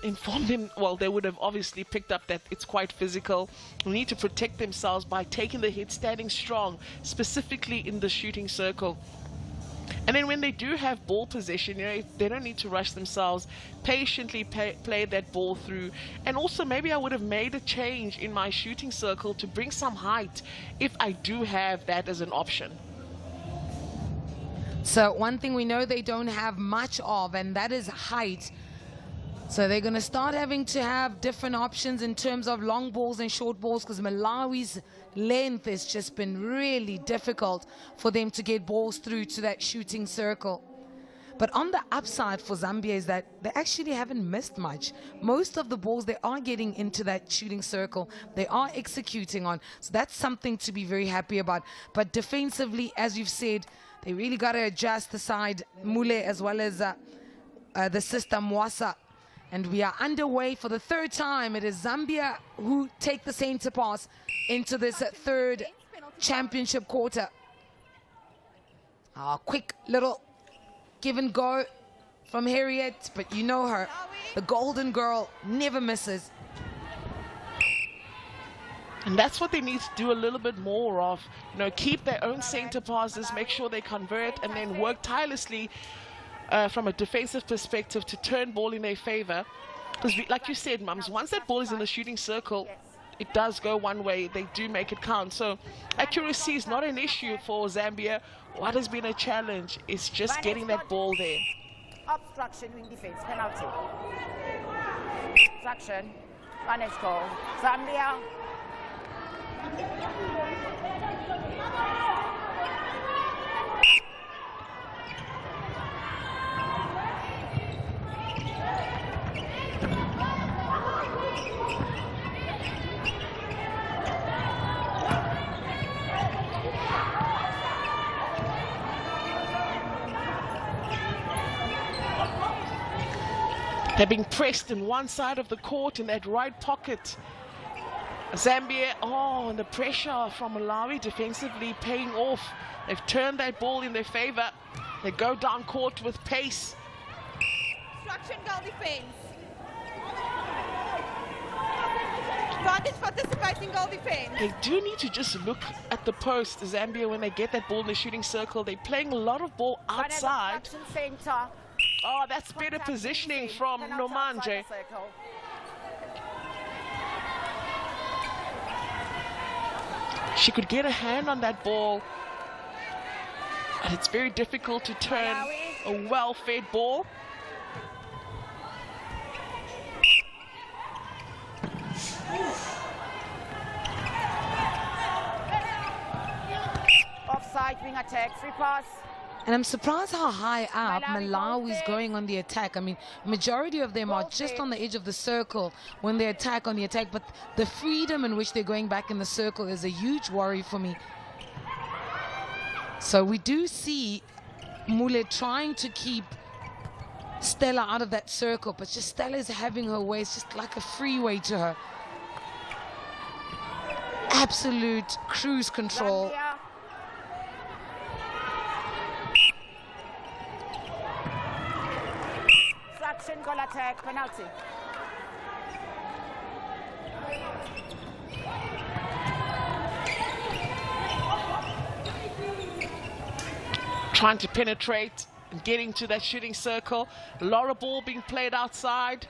inform them, well, they would have obviously picked up that it's quite physical. We need to protect themselves by taking the hit, standing strong, specifically in the shooting circle. And then when they do have ball possession, you know, they don't need to rush themselves, patiently play that ball through. And also maybe I would have made a change in my shooting circle to bring some height if I do have that as an option. So one thing we know they don't have much of, and that is height. So they're going to start having to have different options in terms of long balls and short balls, because Malawi's length has just been really difficult for them to get balls through to that shooting circle. But on the upside for Zambia is that they actually haven't missed much. Most of the balls they are getting into that shooting circle, they are executing on. So that's something to be very happy about. But defensively, as you've said, they really got to adjust the side, Mule as well as the sister Mwasa. And we are underway for the third time. It is Zambia who take the center pass into this third championship quarter. Quick little give and go from Harriet, but you know her, the golden girl never misses. And that's what they need to do a little bit more of. You know, keep their own center passes, make sure they convert, and then work tirelessly from a defensive perspective to turn ball in their favor. Because like you said, Mums, once that ball is in the shooting circle, it does go one way. They do make it count. So accuracy is not an issue for Zambia. What has been a challenge is just getting that ball there. Obstruction wing defense, penalty. Obstruction, punish goal. Zambia. They're being pressed in one side of the court in that right pocket. Zambia, and the pressure from Malawi defensively paying off. They've turned that ball in their favor. They go down court with pace. Obstruction goal defense. Advantage participating goal defense. They do need to just look at the post, Zambia, when they get that ball in the shooting circle. They're playing a lot of ball outside. Oh, that's better positioning from Nomanje. She could get a hand on that ball, and it's very difficult to turn a well-fed ball. Offside, wing attack, free pass. And I'm surprised how high up Malawi is going on the attack. I mean, majority of them are just on the edge of the circle when they attack on the attack, but the freedom in which they're going back in the circle is a huge worry for me. So we do see Mule trying to keep Stella out of that circle, but just Stella's having her way. It's just like a freeway to her. Absolute cruise control. Goal attack, penalty. Trying to penetrate and getting to that shooting circle. A lot of ball being played outside.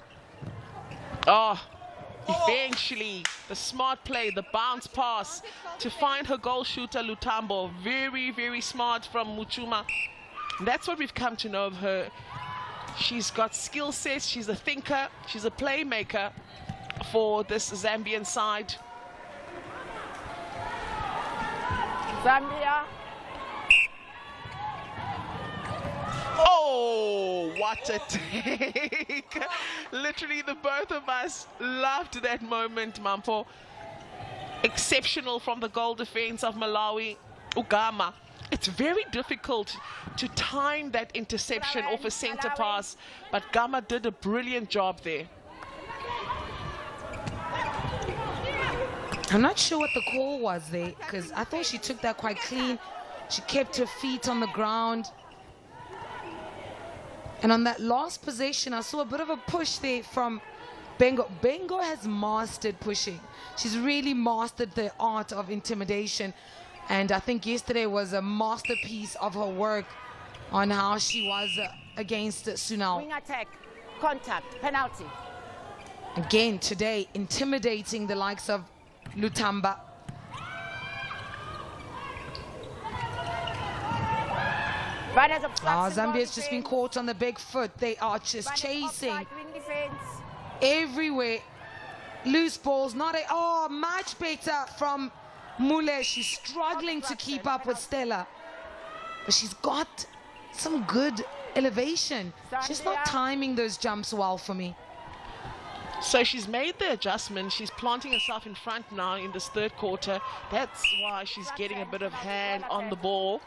Eventually, the smart play, the bounce pass to find her goal shooter, Lutambo. Very, very smart from Muchuma. And that's what we've come to know of her. She's got skill sets, she's a thinker, she's a playmaker for this Zambian side. Zambia. Oh, what a take. Literally, the both of us loved that moment, Mampo. Exceptional from the goal defense of Malawi, Ugama. It's very difficult to time that interception off a center pass, but Gama did a brilliant job there. I'm not sure what the call was there, because I thought she took that quite clean. She kept her feet on the ground. And on that last possession, I saw a bit of a push there from Bengo. Bengo has mastered pushing. She's really mastered the art of intimidation. And I think yesterday was a masterpiece of her work on how she was against Sunal. Wing attack, contact, penalty. Again today, intimidating the likes of Lutamba. Zambia's just been caught on the big foot. They are just chasing. Wing defense. everywhere. Loose balls, not a, oh, much better from Mule. She's struggling to keep up with Stella. But she's got some good elevation. She's not timing those jumps well for me. So she's made the adjustment. She's planting herself in front now in this third quarter. That's why she's getting a bit of hand on the ball.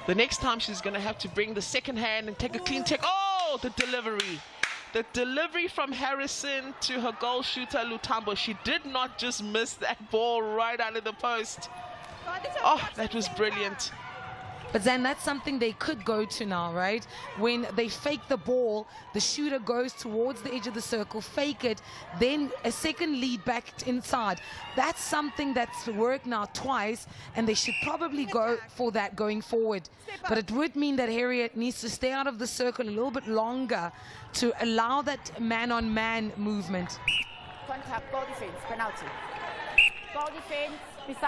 The next time she's going to have to bring the second hand and take a clean take. Oh, the delivery. The delivery from Harrison to her goal shooter, Lutambo. She did not just miss that ball right under the post. Oh, that was brilliant. But then that's something they could go to now, right? When they fake the ball, the shooter goes towards the edge of the circle, fake it, then a second lead back inside. That's something that's worked now twice, and they should probably go for that going forward. But it would mean that Harriet needs to stay out of the circle a little bit longer to allow that man-on-man movement. Contact, goal defense, penalty. Goal defense.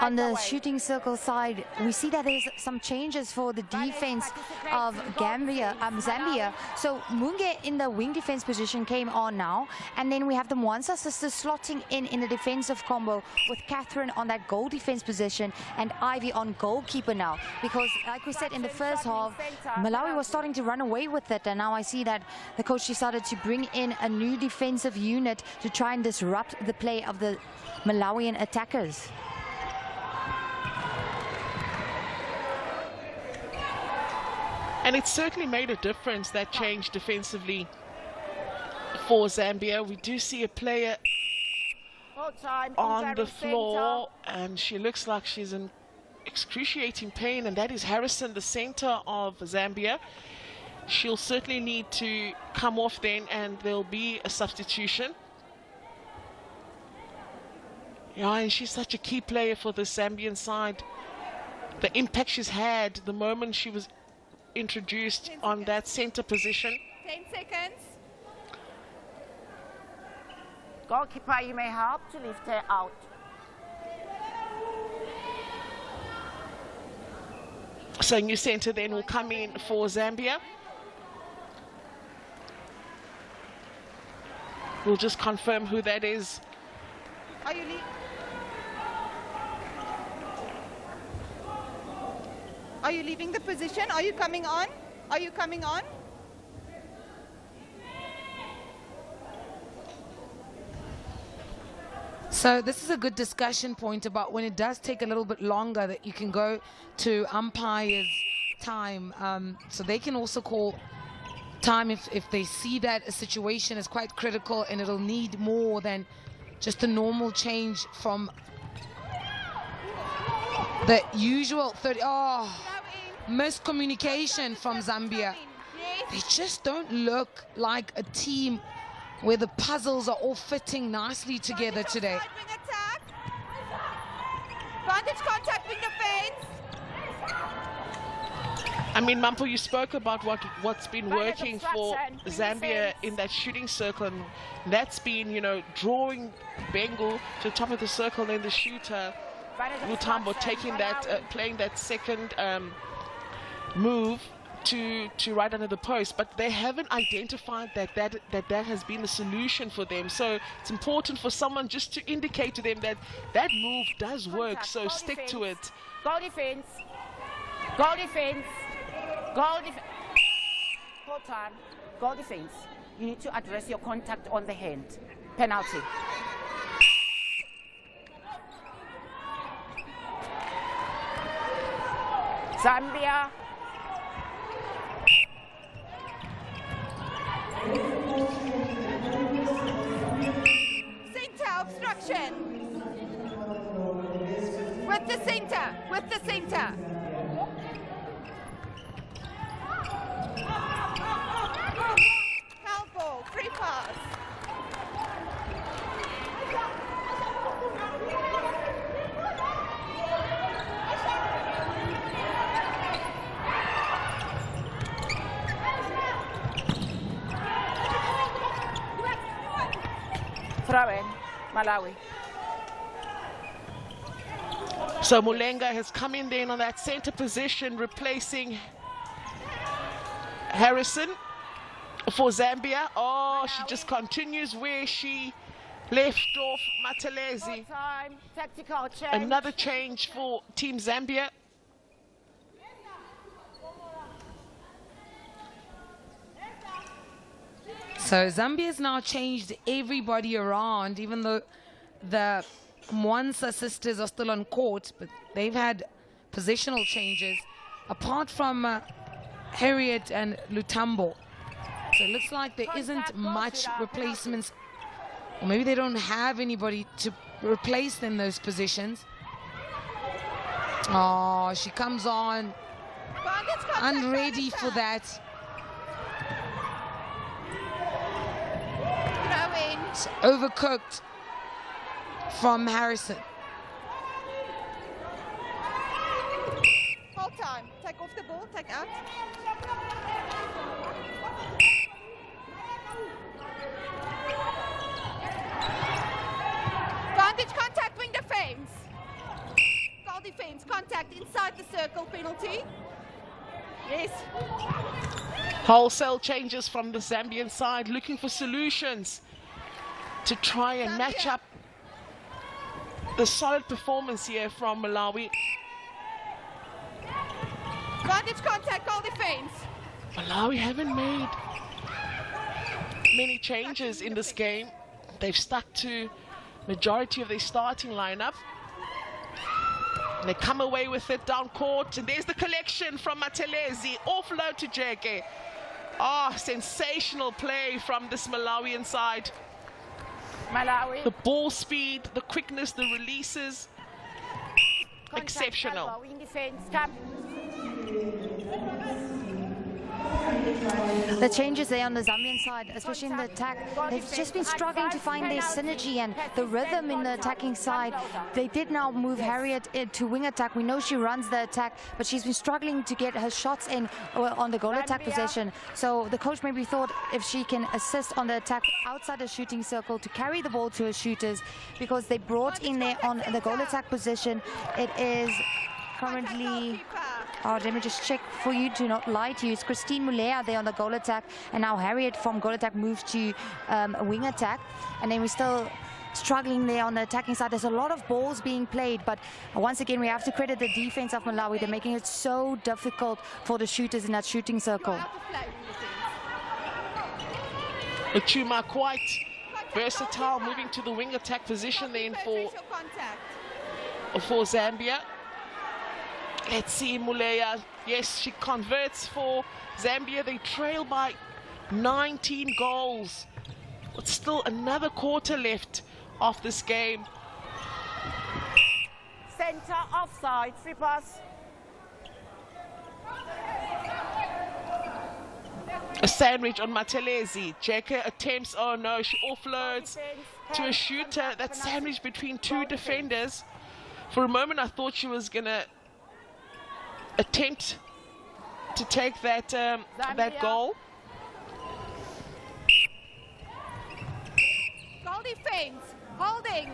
On the shooting circle side, we see that there's some changes for the defense of Zambia. So Munge in the wing defense position came on now, and then we have the Mwanza sisters slotting in the defensive combo with Catherine on that goal defense position and Ivy on goalkeeper now. Because like we said in the first half, Malawi was starting to run away with it, and now I see that the coach decided to bring in a new defensive unit to try and disrupt the play of the Malawian attackers. And it certainly made a difference, that change defensively for Zambia. We do see a player on the floor, and she looks like she's in excruciating pain, and that is Harrison, the center of Zambia. She'll certainly need to come off then, and there'll be a substitution. Yeah, and she's such a key player for the Zambian side. The impact she's had the moment she was introduced on that center position. 10 seconds. Goalkeeper, you may help to lift her out. So new center then will come in for Zambia. We'll just confirm who that is. Are you Are you leaving the position? Are you coming on? Are you coming on? So this is a good discussion point about when it does take a little bit longer that you can go to umpires' time. So they can also call time if they see that a situation is quite critical and it'll need more than just a normal change from the usual 30. Oh, miscommunication from Zambia. They just don't look like a team where the puzzles are all fitting nicely together today. Vantage contact wing defense. I mean, Mampo, you spoke about what's been working for Zambia in that shooting circle, and that's been, you know, drawing Bengu to the top of the circle, and then the shooter Lutambo taking that, playing that second move to right under the post, but they haven't identified that has been the solution for them. So it's important for someone just to indicate to them that that move does work. So stick to it. Goal defense. Goal defense. Goal defense. Full time. Goal defense. You need to address your contact on the hand. Penalty. Zambia. Center obstruction. With the center. With the center. Handball. Free pass. Throw in, Malawi. So Mulenga has come in then on that center position, replacing Harrison. for Zambia. Oh, she just continues where she left off. Matelezi. Time, tactical change. Another change for Team Zambia. So Zambia's now changed everybody around, even though the Mwansa sisters are still on court, but they've had positional changes, apart from Harriet and Lutambo. So it looks like there isn't much replacements, or maybe they don't have anybody to replace them in those positions. Oh, she comes on unready for that. It's overcooked from Harrison. Hold time. Take off the ball. Take out. Vantage contact, wing defense. Goal defense, contact inside the circle, penalty. Yes. Wholesale changes from the Zambian side, looking for solutions to try and match up the solid performance here from Malawi. Vantage contact, goal defense. Malawi haven't made many changes in this game. They've stuck to majority of their starting lineup. And they come away with it down court, and there's the collection from Matelezi, offload to Jeke. Ah, sensational play from this Malawian side. Malawi. The ball speed, the quickness, the releases, exceptional. Wing defense, come. The changes there on the Zambian side, especially in the attack, they've just been struggling to find their synergy and the rhythm in the attacking side. They did now move Harriet to wing attack. We know she runs the attack, but she's been struggling to get her shots in on the goal attack possession. So the coach maybe thought if she can assist on the attack outside the shooting circle to carry the ball to her shooters, because they brought in there on the goal attack position. It is currently, let me just check for you to not lie to you. It's Christine Mulea there on the goal attack, and now Harriet from goal attack moves to wing attack. And then we're still struggling there on the attacking side. There's a lot of balls being played, but once again, we have to credit the defense of Malawi. They're making it so difficult for the shooters in that shooting circle. Achuma quite versatile, moving to the wing attack position then for Zambia. Let's see Mulea. Yes, she converts for Zambia. They trail by 19 goals. But still another quarter left of this game. Center, offside, free pass. A sandwich on Matelezi. Jeka attempts, oh no, she offloads to a shooter. That sandwich between two defenders. For a moment I thought she was gonna attempt to take that that goal. Goal defense, holding.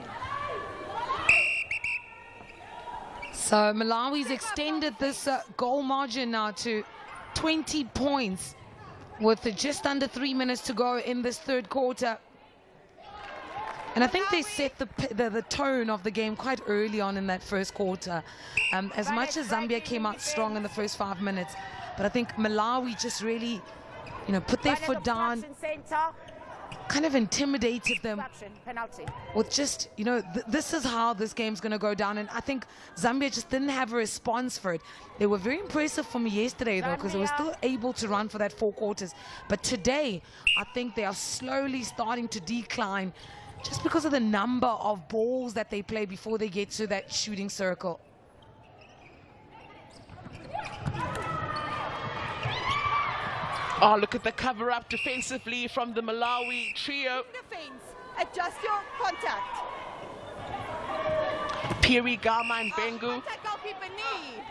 So Malawi's extended this goal margin now to 20 points with just under 3 minutes to go in this third quarter. And I think they set the tone of the game quite early on in that first quarter. As much as Zambia came out strong in the first 5 minutes, but I think Malawi just really, put their foot down, kind of intimidated them with just, this is how this game's going to go down. And I think Zambia just didn't have a response for it. They were very impressive for me yesterday, though, because they were still able to run for that 4 quarters. But today, I think they are slowly starting to decline, just because of the number of balls that they play before they get to that shooting circle. Oh, look at the cover-up defensively from the Malawi trio. Defense, adjust your contact. Piri, Gama and Bengu. Contact goalkeeper knee.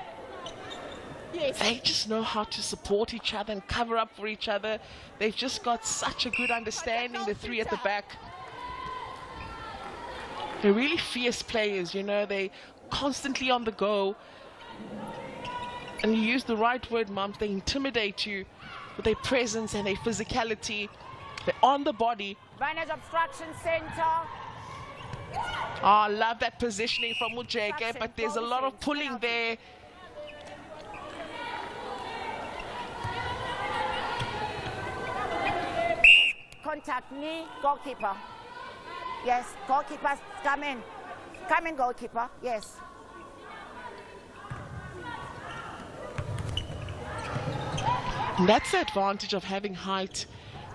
Yes. They just know how to support each other and cover up for each other. They've just got such a good understanding, the three at the back. They're really fierce players, they constantly on the go. And you use the right word, Mums, they intimidate you with their presence and their physicality. They're on the body. Advantage obstruction center. Oh, I love that positioning from Mujeke, but there's a lot of pulling there. Contact knee, goalkeeper. Yes, goalkeeper, come in. Come in, goalkeeper, yes. And that's the advantage of having height.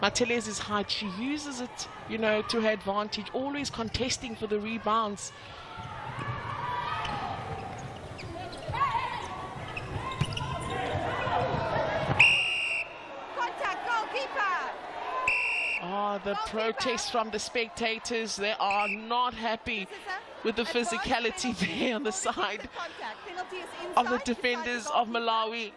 Matelezi's height, she uses it, you know, to her advantage, always contesting for the rebounds. Contact, goalkeeper. Oh, the protests from the spectators. They are not happy with the physicality there on the side of the defenders of Malawi.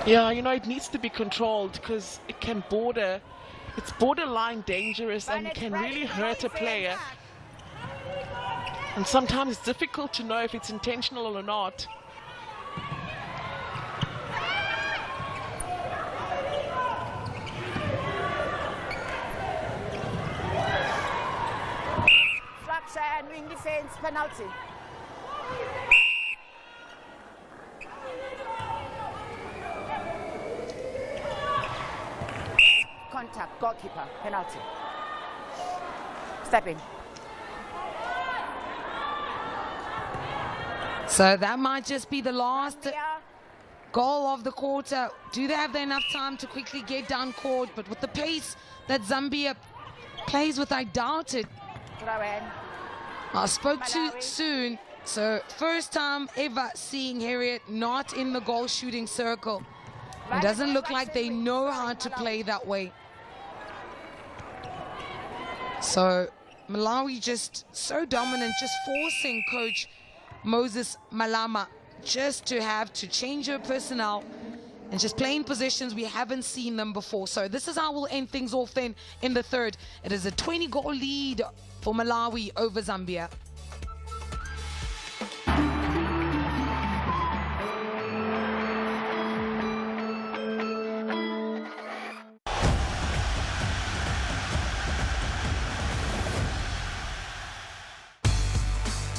Yeah, you know, it needs to be controlled because it can it's borderline dangerous and can really hurt a player. And sometimes it's difficult to know if it's intentional or not. Structure and wing defense penalty. Contact, goalkeeper, penalty. Step in. So that might just be the last goal of the quarter. Do they have enough time to quickly get down court? But with the pace that Zambia plays with, I doubt it. I spoke too soon. So first time ever seeing Harriet not in the goal shooting circle. It doesn't look like they know how to play that way. So Malawi just so dominant, just forcing Coach Moses Malama just to have to change her personnel and just play in positions we haven't seen them before. So this is how we'll end things off then in the third. It is a 20-goal lead for Malawi over Zambia.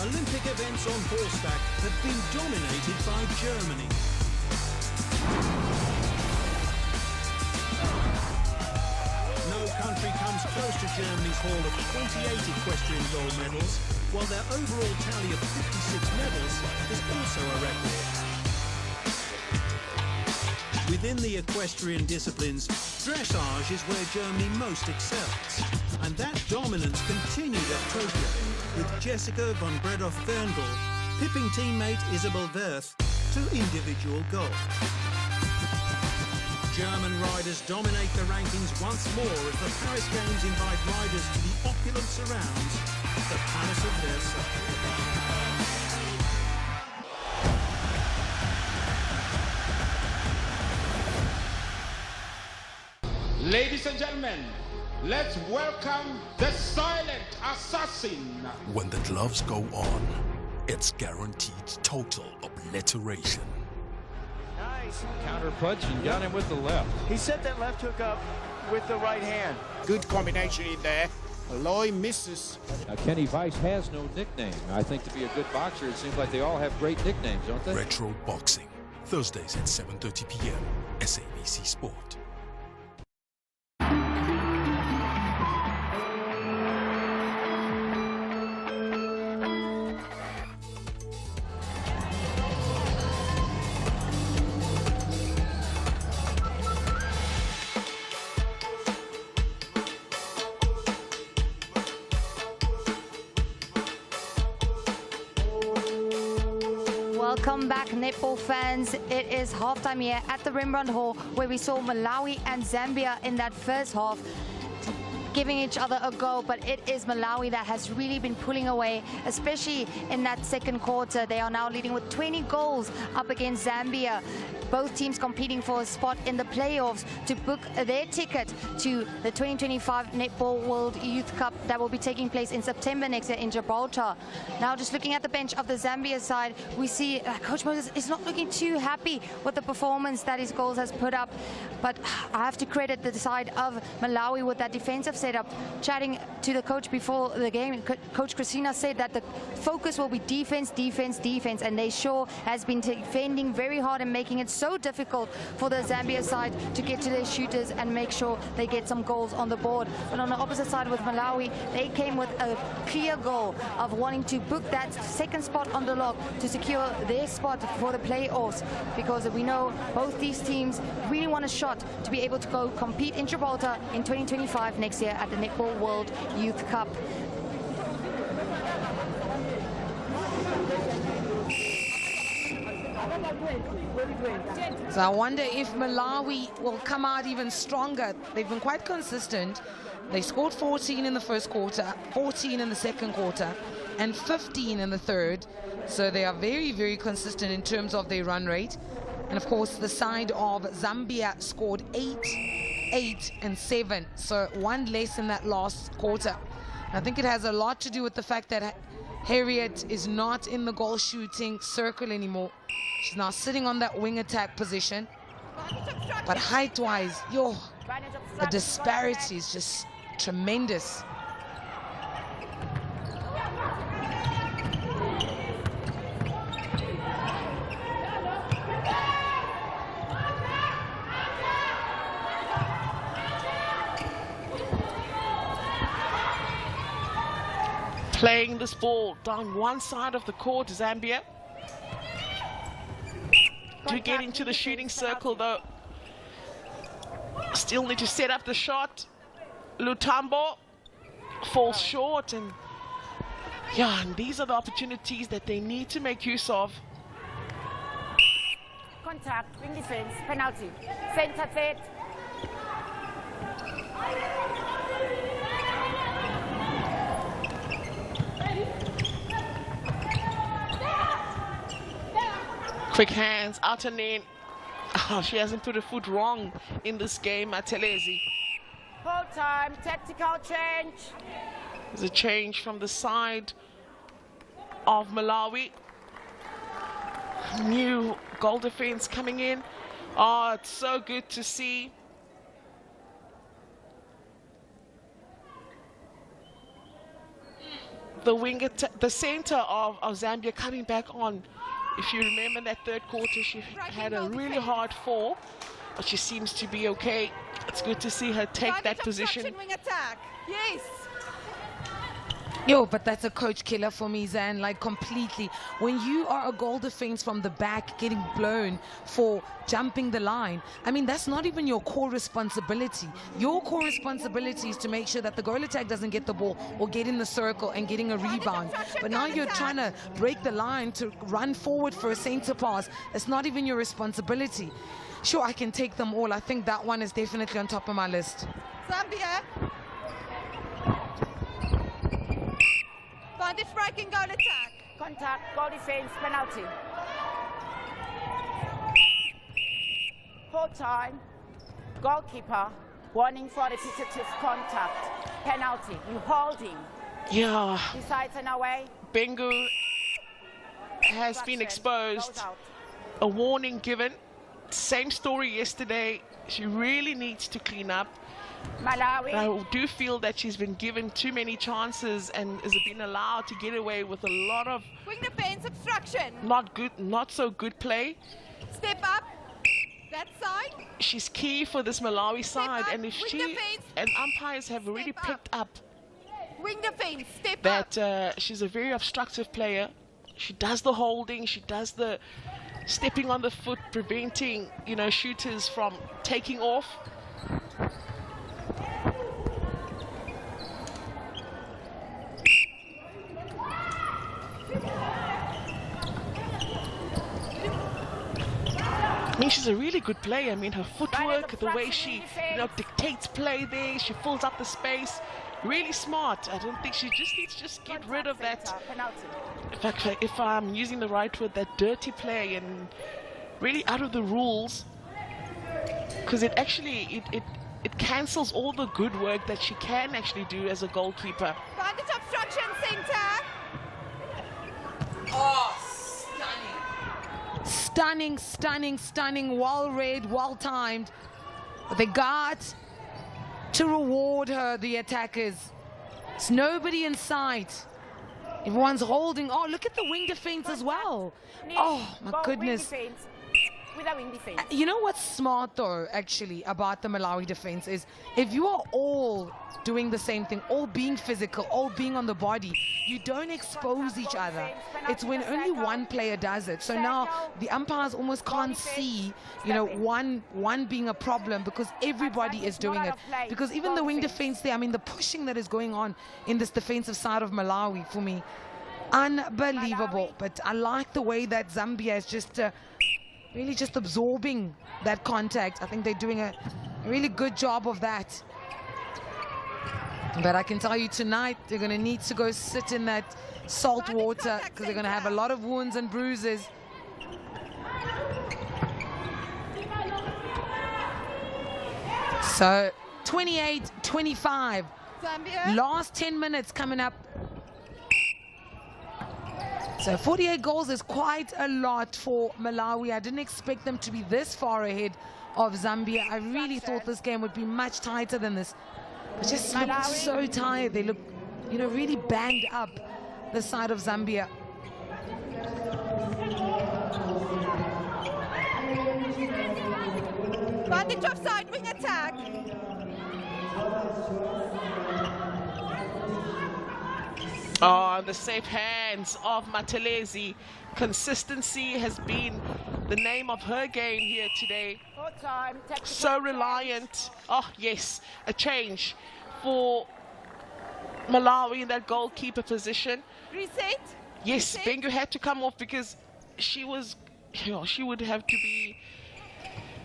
Olympic events on horseback have been dominated by Germany. No country comes close to Germany's haul of 28 equestrian gold medals, while their overall tally of 56 medals is also a record. Within the equestrian disciplines, dressage is where Germany most excels, and that dominance continued at Tokyo, with Jessica von Bredow-Thurnbull pipping teammate Isabel Werth to individual gold. German riders dominate the rankings once more as the Paris Games invite riders to the opulent surrounds of the Palace of Versailles. Ladies and gentlemen, let's welcome the silent assassin. When the gloves go on, it's guaranteed total obliteration. Nice counter punch and got him with the left. He set that left hook up with the right hand. Good combination in there. Aloy misses. Now, Kenny Weiss has no nickname. I think to be a good boxer, it seems like they all have great nicknames, don't they? Retro Boxing, Thursdays at 7:30 p.m. SABC Sport. Welcome back, netball fans. It is halftime here at the Rembrandt Hall, where we saw Malawi and Zambia in that first half giving each other a go, but it is Malawi that has really been pulling away, especially in that second quarter. They are now leading with 20 goals up against Zambia. Both teams competing for a spot in the playoffs to book their ticket to the 2025 Netball World Youth Cup that will be taking place in September next year in Gibraltar. Now, just looking at the bench of the Zambia side, we see Coach Moses is not looking too happy with the performance that his goals has put up, but I have to credit the side of Malawi with that defensive setup. Chatting to the coach before the game, Coach Christina said that the focus will be defense, defense, defense, and they sure has been defending very hard and making it so difficult for the Zambia side to get to their shooters and make sure they get some goals on the board. But on the opposite side with Malawi, they came with a clear goal of wanting to book that second spot on the log to secure their spot for the playoffs, because we know both these teams really want a shot to be able to go compete in Gibraltar in 2025 next year at the Netball World Youth Cup. So I wonder if Malawi will come out even stronger. They've been quite consistent. They scored 14 in the first quarter, 14 in the second quarter, and 15 in the third. So they are very, very consistent in terms of their run rate. And of course, the side of Zambia scored 8, 8, and 7. So one less in that last quarter. And I think it has a lot to do with the fact that Harriet is not in the goal shooting circle anymore. She's now sitting on that wing attack position. But height-wise, the disparity is just tremendous. Playing this ball down one side of the court, Zambia. Do get into the shooting circle though. Still need to set up the shot. Lutambo falls short, and and these are the opportunities that they need to make use of. Contact, wing defense, penalty. Center set. Quick hands, out and in. Oh, she hasn't put her foot wrong in this game, Matelezi. Hold time, tactical change. There's a change from the side of Malawi. New goal defense coming in. Oh, it's so good to see. The winger, the center of Zambia coming back on. If you remember that third quarter, she had a really hard fall, but she seems to be okay. It's good to see her take that position. Wing attack. Yes. But that's a coach killer for me, Zan, like completely. When you are a goal defense from the back getting blown for jumping the line, I mean, that's not even your core responsibility. Your core responsibility is to make sure that the goal attack doesn't get the ball or get in the circle and getting a rebound. But now you're trying to break the line to run forward for a center pass. It's not even your responsibility. Sure, I can take them all. I think that one is definitely on top of my list. Zambia. Vantage striking goal attack. Contact, goal defense, penalty. Hold time. Goalkeeper, warning for repetitive contact. Penalty, you hold him. Yeah. Besides and away. Bengu has been exposed. A warning given. Same story yesterday. She really needs to clean up. Malawi. I do feel that she's been given too many chances and has been allowed to get away with a lot of wing defense obstruction. Not so good play. Step up. That side. She's key for this Malawi side, and if she defense. And umpires have already picked up wing defense. Step that up. She's a very obstructive player. She does the holding. She does the stepping on the foot, preventing shooters from taking off. mean, she's a really good player. I mean, her footwork, the way she, dictates play there, she fills up the space. Really smart. I don't think she just needs to just get rid of that. In fact, if I'm using the right word, that dirty play and really out of the rules, because it actually it cancels all the good work that she can actually do as a goalkeeper. Advantage obstruction center. Oh, stunning, well read, well timed. They got to reward her, the attackers. It's nobody in sight. Everyone's holding. Oh, look at the wing defense as well. Oh, my goodness. With a wing defense. You know what's smart though, actually, about the Malawi defense is if you are all doing the same thing, all being physical, all being on the body, you don't expose each other. It's when only one player does it. So now the umpires almost can't see, one being a problem because everybody is doing it. Because even the wing defense there, I mean, the pushing that is going on in this defensive side of Malawi, for me, unbelievable. But I like the way that Zambia is just really just absorbing that contact. I think they're doing a really good job of that. But I can tell you tonight, they're going to need to go sit in that salt water because they're going to have a lot of wounds and bruises. So 28-25. Zambia. Last 10 minutes coming up. So 48 goals is quite a lot for Malawi. I didn't expect them to be this far ahead of Zambia. I really thought this game would be much tighter than this. They just look so tired. They look, really banged up, the side of Zambia. Advantage offside wing attack. Oh, the safe hands of Matelezi. Consistency has been the name of her game here today. So reliant. Oh, yes, a change for Malawi in that goalkeeper position. Reset. Yes, Bengu had to come off because she was, she would have to be,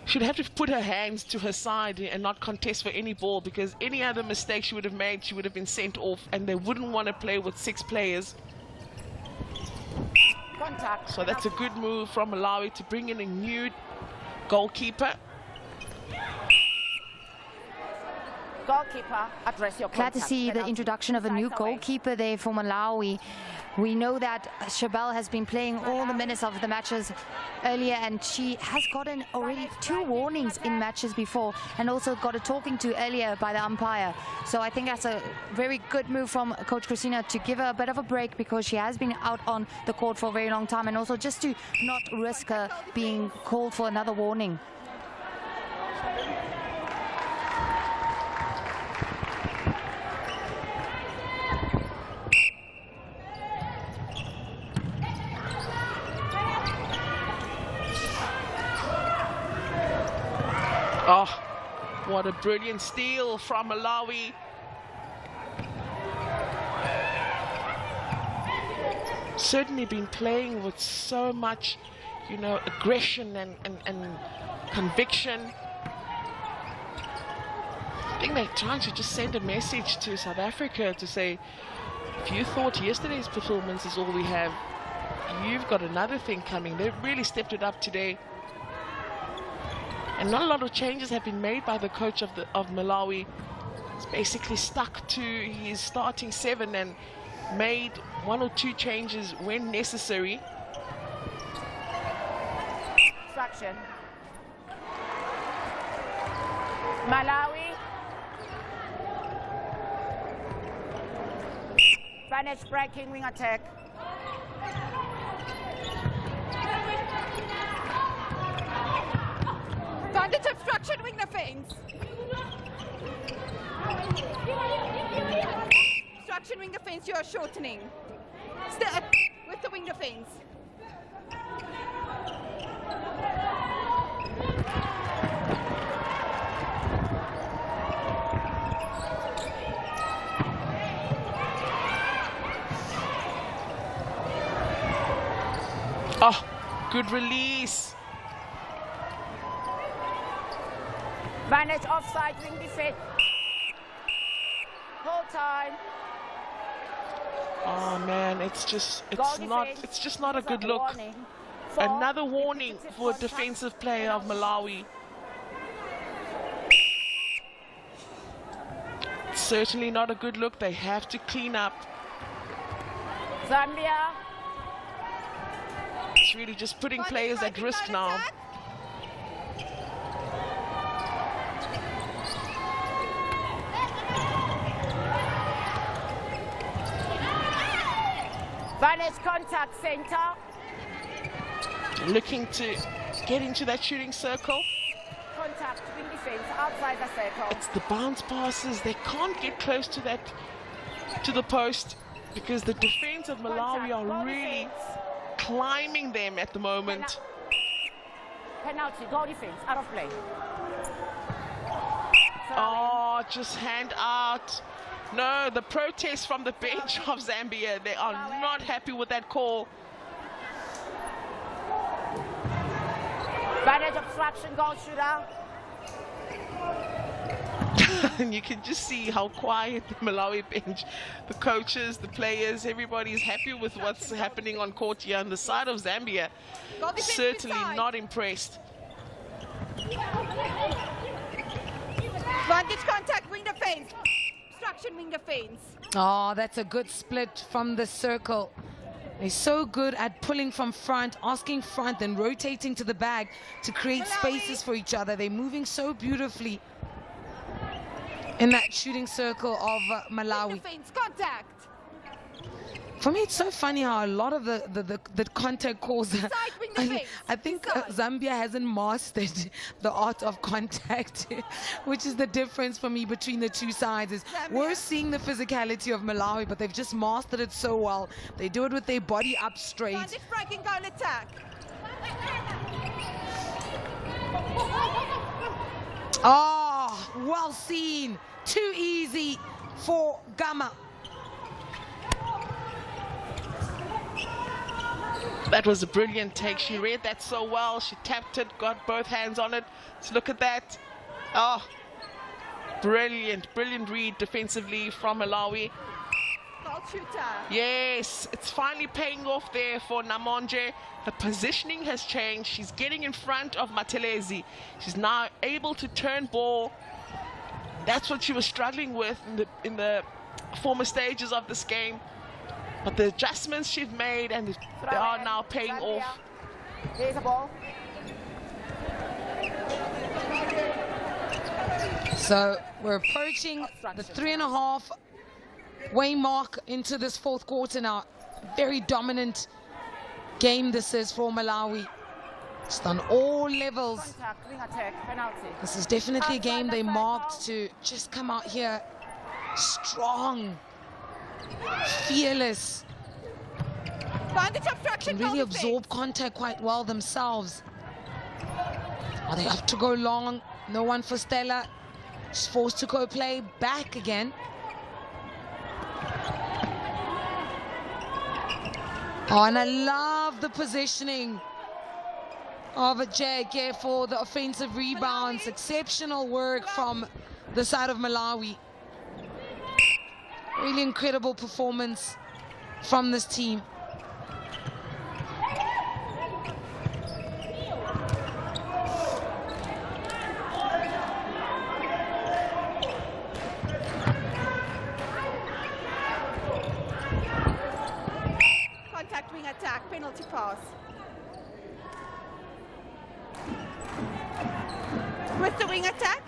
she'd have to put her hands to her side and not contest for any ball, because any other mistake she would have made, she would have been sent off, and they wouldn't want to play with 6 players. Contact. So that's a good move from Malawi to bring in a new goalkeeper. Goalkeeper, address your Glad contact. to see the introduction of a new Inside away. goalkeeper there for Malawi. We know that Shabelle has been playing all the minutes of the matches earlier, and she has gotten already 2 warnings in matches before, and also got a talking to earlier by the umpire. So I think that's a very good move from Coach Christina to give her a bit of a break, because she has been out on the court for a very long time, and also just to not risk her being called for another warning. Oh, what a brilliant steal from Malawi. Certainly been playing with so much, aggression and conviction. I think they're trying to just send a message to South Africa to say, if you thought yesterday's performance is all we have, you've got another thing coming. They've really stepped it up today. And not a lot of changes have been made by the coach of Malawi. He's basically stuck to his starting 7 and made 1 or 2 changes when necessary. Distraction. Malawi. Spanish breaking wing attack. Advantage obstruction wing defense. Obstruction wing defense, you are shortening. Still with the wing defense. Oh, good release. Vantage offside, wing defense. Whole time. Oh man, it's just not a good look. Warning. Another warning for a defensive player of Malawi. Certainly not a good look. They have to clean up. Zambia. It's really just putting players at risk now. Vantage contact center. Looking to get into that shooting circle. Contact wing defense outside the circle. It's the bounce passes. They can't get close to the post because the defense of Malawi are really climbing them at the moment. Penalty, goal defense, out of play. Oh, just hand out. No, the protest from the bench of Zambia. They are not happy with that call. Vantage obstruction, goal shooter. And you can just see how quiet the Malawi bench, the coaches, the players, everybody's happy with what's happening on court here on the side of Zambia. Certainly not impressed. Vantage contact, wing defense. Obstruction, wing defense. Oh, that's a good split from the circle. They're so good at pulling from front, asking front, then rotating to the back to create spaces for each other. They're moving so beautifully in that shooting circle of Malawi. Defense contact. For me, it's so funny how a lot of the contact calls, I think Zambia hasn't mastered the art of contact, which is the difference for me between the two sides. Is we're seeing the physicality of Malawi, but they've just mastered it so well. They do it with their body up straight. Vantage breaking goal attack. Oh, well seen. Too easy for Gama. That was a brilliant take. She read that so well. She tapped it, got both hands on it. So look at that. Oh, brilliant read defensively from Malawi. Goal shooter. Yes, it's finally paying off there for Namonje. Her positioning has changed. She's getting in front of Matelezi. She's now able to turn ball. That's what she was struggling with in the former stages of this game. But the adjustments she's made, and they are now paying off. Here's a ball. So we're approaching the 3.5 way mark into this fourth quarter now. Very dominant game this is for Malawi. Just on all levels. Contact, wing attack, penalty. This is definitely a game they marked to just come out here strong, fearless, and really absorb contact quite well themselves. Oh, they have to go long. No one for Stella. She's forced to go play back again. Oh, and I love the positioning of JK for the offensive rebounds. Exceptional work from the side of Malawi. Really incredible performance from this team. Contact, wing attack, penalty pass. With the wing attack.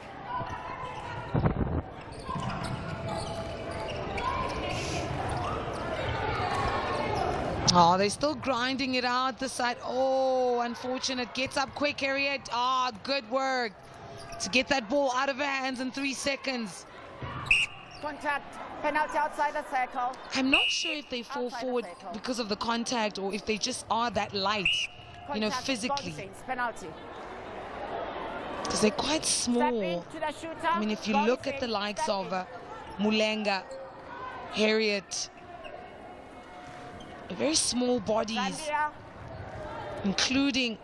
Oh, they're still grinding it out this side. Oh, unfortunate. Gets up quick, Harriet. Ah, good work to get that ball out of her hands in 3 seconds. Contact, penalty outside the circle. I'm not sure if they fall forward because of the contact or if they just are that light, you know, physically. Penalty. Because they're quite small. I mean, if you look at the likes of Mulenga, Harriet, very small bodies, including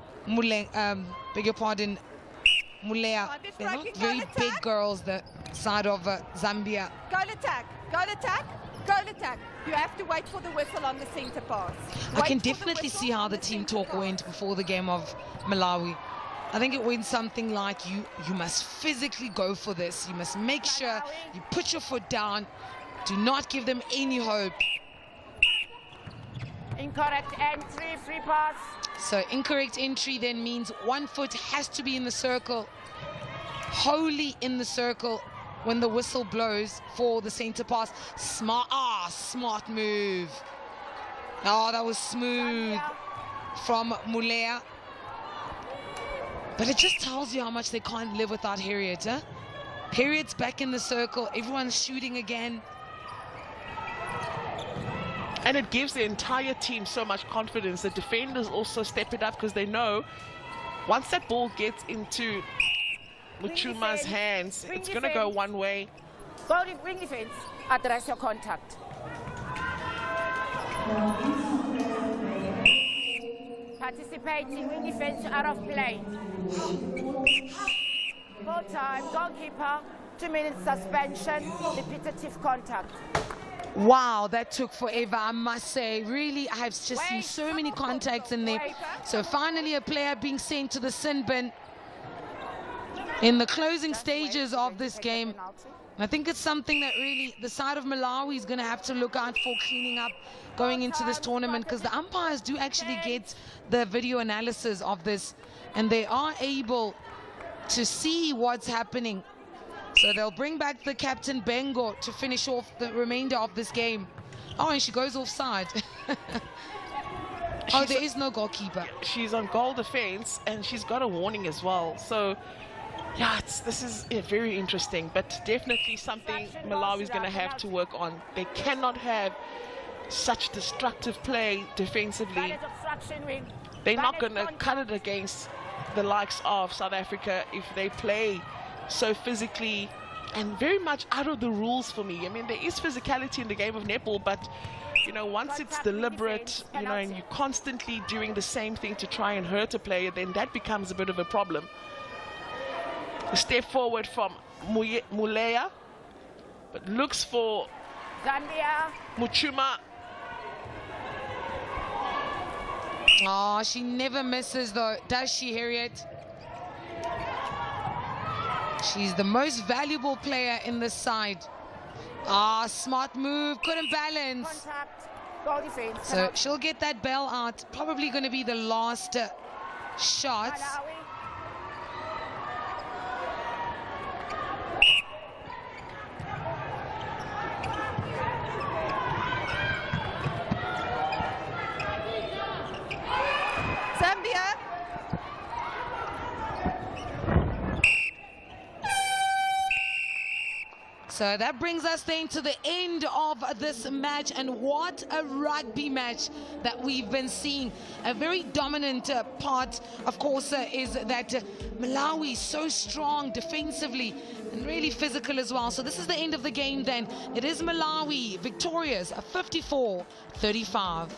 Mulea. They're not very big girls, the side of Zambia. Goal attack, goal attack, goal attack. You have to wait for the whistle on the centre pass. I can definitely see how the team talk went before the game of Malawi. I think it went something like, you must physically go for this. You must make sure you put your foot down. Do not give them any hope. Incorrect entry, free pass. So incorrect entry then means one foot has to be in the circle, wholly in the circle when the whistle blows for the centre pass. Smart move. Oh, that was smooth from Mulea. But it just tells you how much they can't live without Harriet, huh? Harriet's back in the circle. Everyone's shooting again. And it gives the entire team so much confidence. The defenders also step it up because they know once that ball gets into Muchuma's hands, it's going to go one way. Bring defense. Address your contact. Participating, wing defense out of play. Full time, goalkeeper, 2 minutes suspension, repetitive contact. Wow, that took forever, I must say. Really, I have just seen so many contacts in there. So finally a player being sent to the sin bin in the closing stages of this game. I think it's something that really the side of Malawi is going to have to look out for cleaning up going into this tournament, because the umpires do actually get the video analysis of this and they are able to see what's happening. So they'll bring back the captain Bengo to finish off the remainder of this game. Oh, and she goes offside. Oh, there is no goalkeeper. She's on goal defense and she's got a warning as well. So yeah, this is very interesting, but definitely something Malawi is going to have to work on. They cannot have such destructive play defensively. They're not going to cut it against the likes of South Africa if they play so physically and very much out of the rules for me. I mean, there is physicality in the game of netball, but you know, once it's deliberate, you know, and you're constantly doing the same thing to try and hurt a player, then that becomes a bit of a problem. A step forward from Mulea, but looks for Zambia. Muchuma. Oh, she never misses though, does she, Harriet? She's the most valuable player in this side. Smart move, couldn't balance. Goal defense. So she'll get that bell out. Probably going to be the last shot. Zambia. So that brings us then to the end of this match, and what a rugby match that we've been seeing. A very dominant part, of course, is that Malawi is so strong defensively and really physical as well. So this is the end of the game then. It is Malawi victorious, 54-35.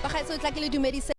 Bagaetsho o tla ke le dumedise